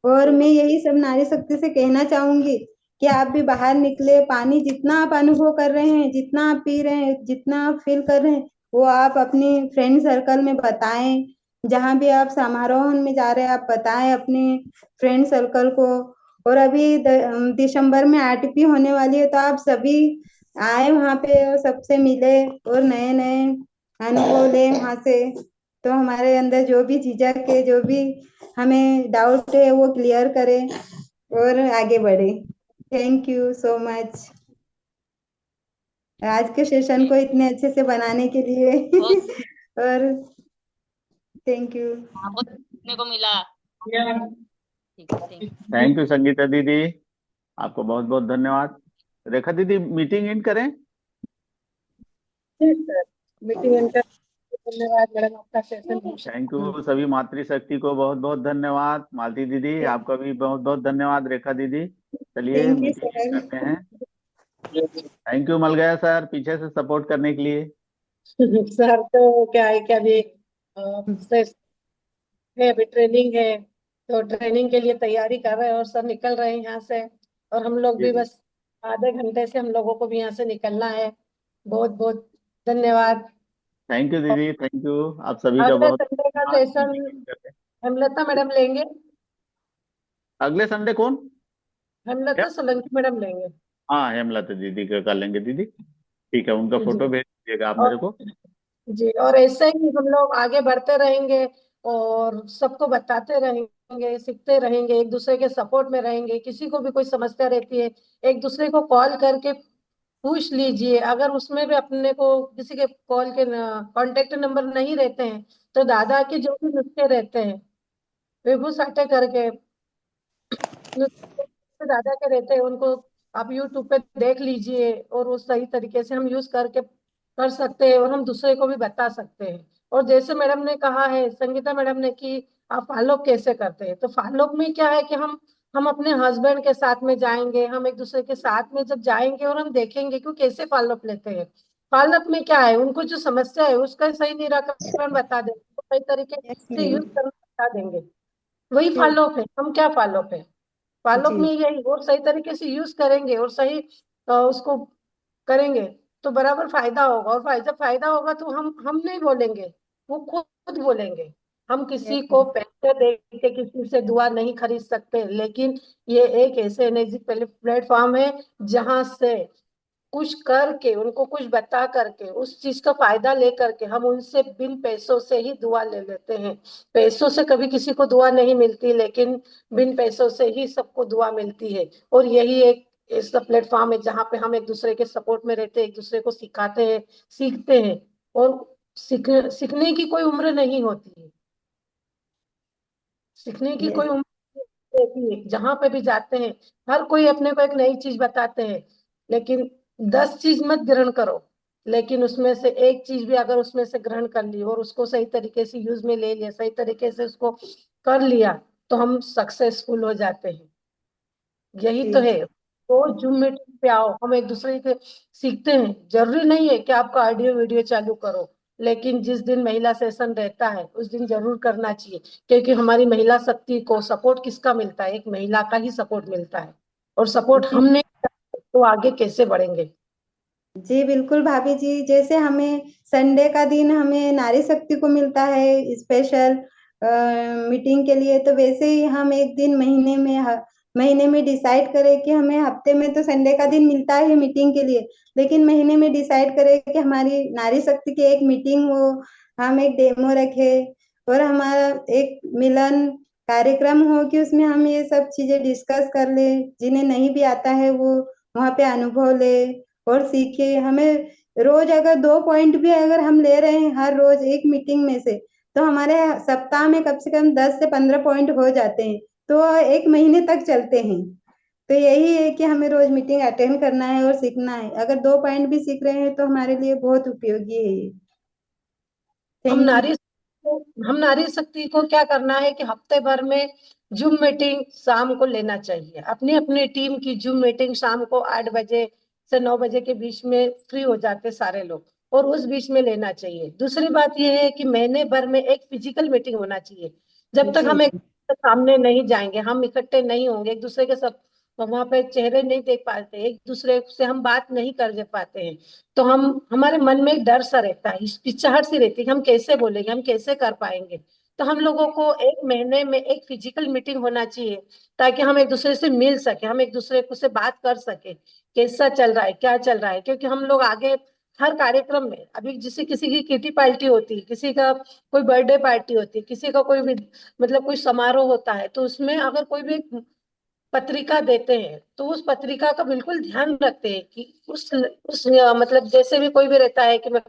A: और मैं यही सब नारी शक्ति से कहना चाहूंगी कि आप भी बाहर निकले, पानी जितना आप अनुभव कर रहे हैं, जितना आप पी रहे हैं, जितना आप फील कर रहे हैं, वो आप अपने फ्रेंड सर्कल में बताएं। जहां भी आप समारोह में जा रहे हैं आप बताएं अपने फ्रेंड सर्कल को। और अभी दिसंबर में आरटीपी होने वाली है, तो आप सभी आए वहां पे और सबसे मिले और नए नए अनुभव लें वहां से। तो हमारे अंदर जो भी झिझक है, जो भी हमें डाउट है, वो क्लियर करें और आगे बढ़े। थैंक यू सो मच आज के सेशन को इतने अच्छे से बनाने के लिए।
I: बहुत
A: और थैंक यू।
I: हाँ, बहुत सीखने को मिला। ठीक है थैंक
C: थैंक यू संगीता दीदी, आपको बहुत बहुत धन्यवाद। रेखा दीदी मीटिंग एंड करें।
B: सर मीटिंग एंड कर। धन्यवाद मैडम, आपका सेशन
C: थैंक यू सभी मातृशक्ति को बहुत बहुत धन्यवाद। मालती दीदी आपका भी बहुत बहुत धन्यवाद। रेखा दीदी चलिए
A: thank you
C: meeting and
A: sir.
C: करते हैं। थैंक यू मल गया सर पीछे से सपोर्ट करने के लिए।
B: सर तो क्या है कि अभी सेशन है, अभी ट्रेनिंग है, तो ट्रेनिंग के लिए तैयारी कर रहे हैं और सर निकल रहे हैं यहाँ से। और हम लोग
C: जी
B: भी
C: जी
B: बस आधे घंटे से हम लोगों को भी यहाँ से निकलना है। बहुत बहुत धन्यवाद।
C: थैंक यू
B: और
C: दीदी, थैंक यू। आप सभी का
B: अगले
C: बहुत
B: संडे का
C: धन्यवाद।
B: सेशन
C: मीटिंग एंड करते हैं।
B: हेमलता मैडम लेंगे।
C: अगले संडे कौन? क्या?
B: हेमलता सोलंकी मैडम लेंगे।
C: हाँ हेमलता दीदी का कर लेंगे दीदी। ठीक है, उनका
B: जी।
C: फोटो भेज दीजिएगा आप
B: और
C: मेरे को।
B: जी, और ऐसे ही हम लोग आगे बढ़ते रहेंगे और सबको बताते रहेंगे, सीखते रहेंगे, एक दूसरे के सपोर्ट में रहेंगे। किसी को भी कोई समस्या रहती है, एक दूसरे को कॉल करके पूछ लीजिए। अगर उसमें भी अपने को किसी के कॉल के कांटेक्ट नंबर नहीं रहते हैं, तो दादा के जो भी नुस्खे रहते हैं, विभू साठे करके नुस्खे दादा के रहते हैं, उनको आप यूट्यूब पे देख लीजिए और वो सही तरीके से हम यूज करके कर सकते हैं और हम दूसरे को भी बता सकते हैं। और जैसे मैडम ने कहा है, संगीता मैडम ने, कि आप फॉलो कैसे करते हैं, तो फॉलो में क्या है कि हम अपने हस्बैंड के साथ में जाएंगे, हम एक दूसरे के साथ में जब जाएंगे और हम देखेंगे कि वो कैसे फॉलो लेते हैं। फॉलो में क्या है, उनको जो समस्या है उसका सही निराकरण बता देंगे, सही तरीके
A: यस
B: से
A: मैम।
B: यूज करना बता देंगे। वही फॉलो है, हम क्या फॉलो है, पालक
A: जी।
B: में यही, और सही तरीके से यूज करेंगे और सही उसको करेंगे तो बराबर फायदा होगा। और जब फायदा होगा तो हम नहीं बोलेंगे, वो खुद बोलेंगे। हम किसी
A: यस
B: को पैसे दे के किसी से दुआ नहीं खरीद सकते, लेकिन ये एक ऐसे एनर्जी प्लेटफॉर्म है जहां से कुछ करके, उनको कुछ बता करके, उस चीज का फायदा लेकर के हम उनसे बिन पैसों से ही दुआ ले लेते हैं। पैसों से कभी किसी को दुआ नहीं मिलती, लेकिन बिन पैसों से ही सबको दुआ मिलती है। और यही एक ऐसा प्लेटफॉर्म है जहाँ पे हम एक दूसरे के सपोर्ट में रहते हैं, एक दूसरे को सिखाते हैं, सीखते हैं। और सीखने की कोई उम्र नहीं होती है, सीखने की
A: यस।
B: कोई उम्र जहां पे भी जाते हैं हर कोई अपने को एक नई चीज बताते हैं, लेकिन 10 चीज मत ग्रहण करो, लेकिन उसमें से एक चीज भी अगर उसमें से ग्रहण कर ली और उसको सही तरीके से यूज में ले लिया, सही तरीके से उसको कर लिया, तो हम सक्सेसफुल हो जाते हैं। यही तो
A: जी
B: है। तो जूम मीटिंग पे आओ, हम एक दूसरे के सीखते हैं। जरूरी नहीं है कि आपका ऑडियो वीडियो चालू करो, लेकिन जिस दिन महिला सेशन रहता है उस दिन जरूर करना चाहिए, क्योंकि हमारी महिला शक्ति को सपोर्ट किसका मिलता है? एक महिला का ही सपोर्ट मिलता है, और सपोर्ट
A: जी
B: हमने तो आगे कैसे बढ़ेंगे?
A: जी बिल्कुल भाभी जी, जैसे हमें संडे का दिन हमें नारी शक्ति को मिलता है स्पेशल मीटिंग के लिए, तो वैसे ही हम एक दिन महीने में डिसाइड करें कि हमें हफ्ते में तो संडे का दिन मिलता है मीटिंग के लिए, लेकिन महीने में डिसाइड करें कि हमारी नारी शक्ति की एक मीटिंग हो, हम एक डेमो रखें और हमारा एक मिलन कार्यक्रम हो कि उसमें हम ये सब चीजें डिस्कस कर ले, जिन्हें नहीं भी आता है वो वहाँ पे अनुभव ले और सीखे। हमें रोज अगर 2 पॉइंट भी अगर हम ले रहे हैं हर रोज एक मीटिंग में से, तो हमारे सप्ताह में कम से कम 10 से 15 पॉइंट हो जाते हैं, तो एक महीने तक चलते हैं। तो यही है कि हमें रोज मीटिंग अटेंड करना है और सीखना है। अगर 2 पॉइंट भी सीख रहे हैं तो हमारे लिए बहुत उपयोगी है ये।
B: हम
A: थैंक यू।
B: नारी हम नारी शक्ति को क्या करना है कि हफ्ते भर में जूम मीटिंग शाम को लेना चाहिए। अपनी अपनी टीम की जूम मीटिंग शाम को 8 बजे से 9 बजे के बीच में फ्री हो जाते सारे लोग, और उस बीच में लेना चाहिए। दूसरी बात यह है कि महीने भर में एक फिजिकल मीटिंग होना चाहिए। जब तक
A: जी
B: हम एक सामने नहीं जाएंगे, हम इकट्ठे नहीं होंगे एक दूसरे के सब, वहां पे चेहरे नहीं देख पाते, एक दूसरे से हम बात नहीं कर पाते हैं, तो हम हमारे मन में एक डर सा रहता है, हिचकिचाहट सी रहती है कि हम कैसे बोलेंगे, हम कैसे कर पाएंगे। तो हम लोगों को एक महीने में एक फिजिकल मीटिंग होना चाहिए, ताकि हम एक दूसरे से मिल सके, हम एक दूसरे को से बात कर सके, कैसा चल रहा है, क्या चल रहा है। क्योंकि हम लोग आगे हर कार्यक्रम में, अभी जैसे किसी की किटी पार्टी होती है, किसी का कोई बर्थडे पार्टी होती है, किसी का कोई भी मतलब कोई समारोह होता है, तो उसमें अगर कोई भी पत्रिका देते हैं तो उस पत्रिका का बिल्कुल ध्यान रखते हैं कि मतलब जैसे भी कोई भी रहता है कि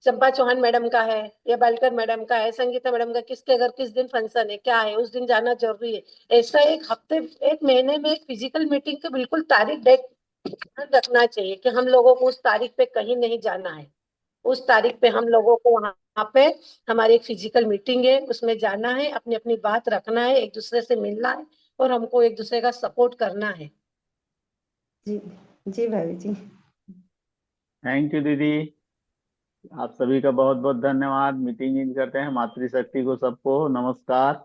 B: चंपा चौहान मैडम का है या बालकर मैडम का है, संगीता मैडम का, किसके अगर किस दिन फंक्शन है, क्या है, उस दिन जाना जरूरी है। ऐसा एक हफ्ते एक महीने में एक फिजिकल मीटिंग की बिल्कुल तारीख डेट ध्यान रखना चाहिए कि हम लोगों को उस तारीख पे कहीं नहीं जाना है। उस तारीख पे हम लोगों को वहां पे हमारी एक फिजिकल मीटिंग है, उसमें जाना है, अपनी अपनी बात रखना है, एक दूसरे से मिलना है, और हमको एक दूसरे का सपोर्ट करना है।
A: जी जी भाभी जी।
C: थैंक यू दीदी। आप सभी का बहुत बहुत धन्यवाद। मीटिंग इन करते हैं। मातृशक्ति को सबको नमस्कार।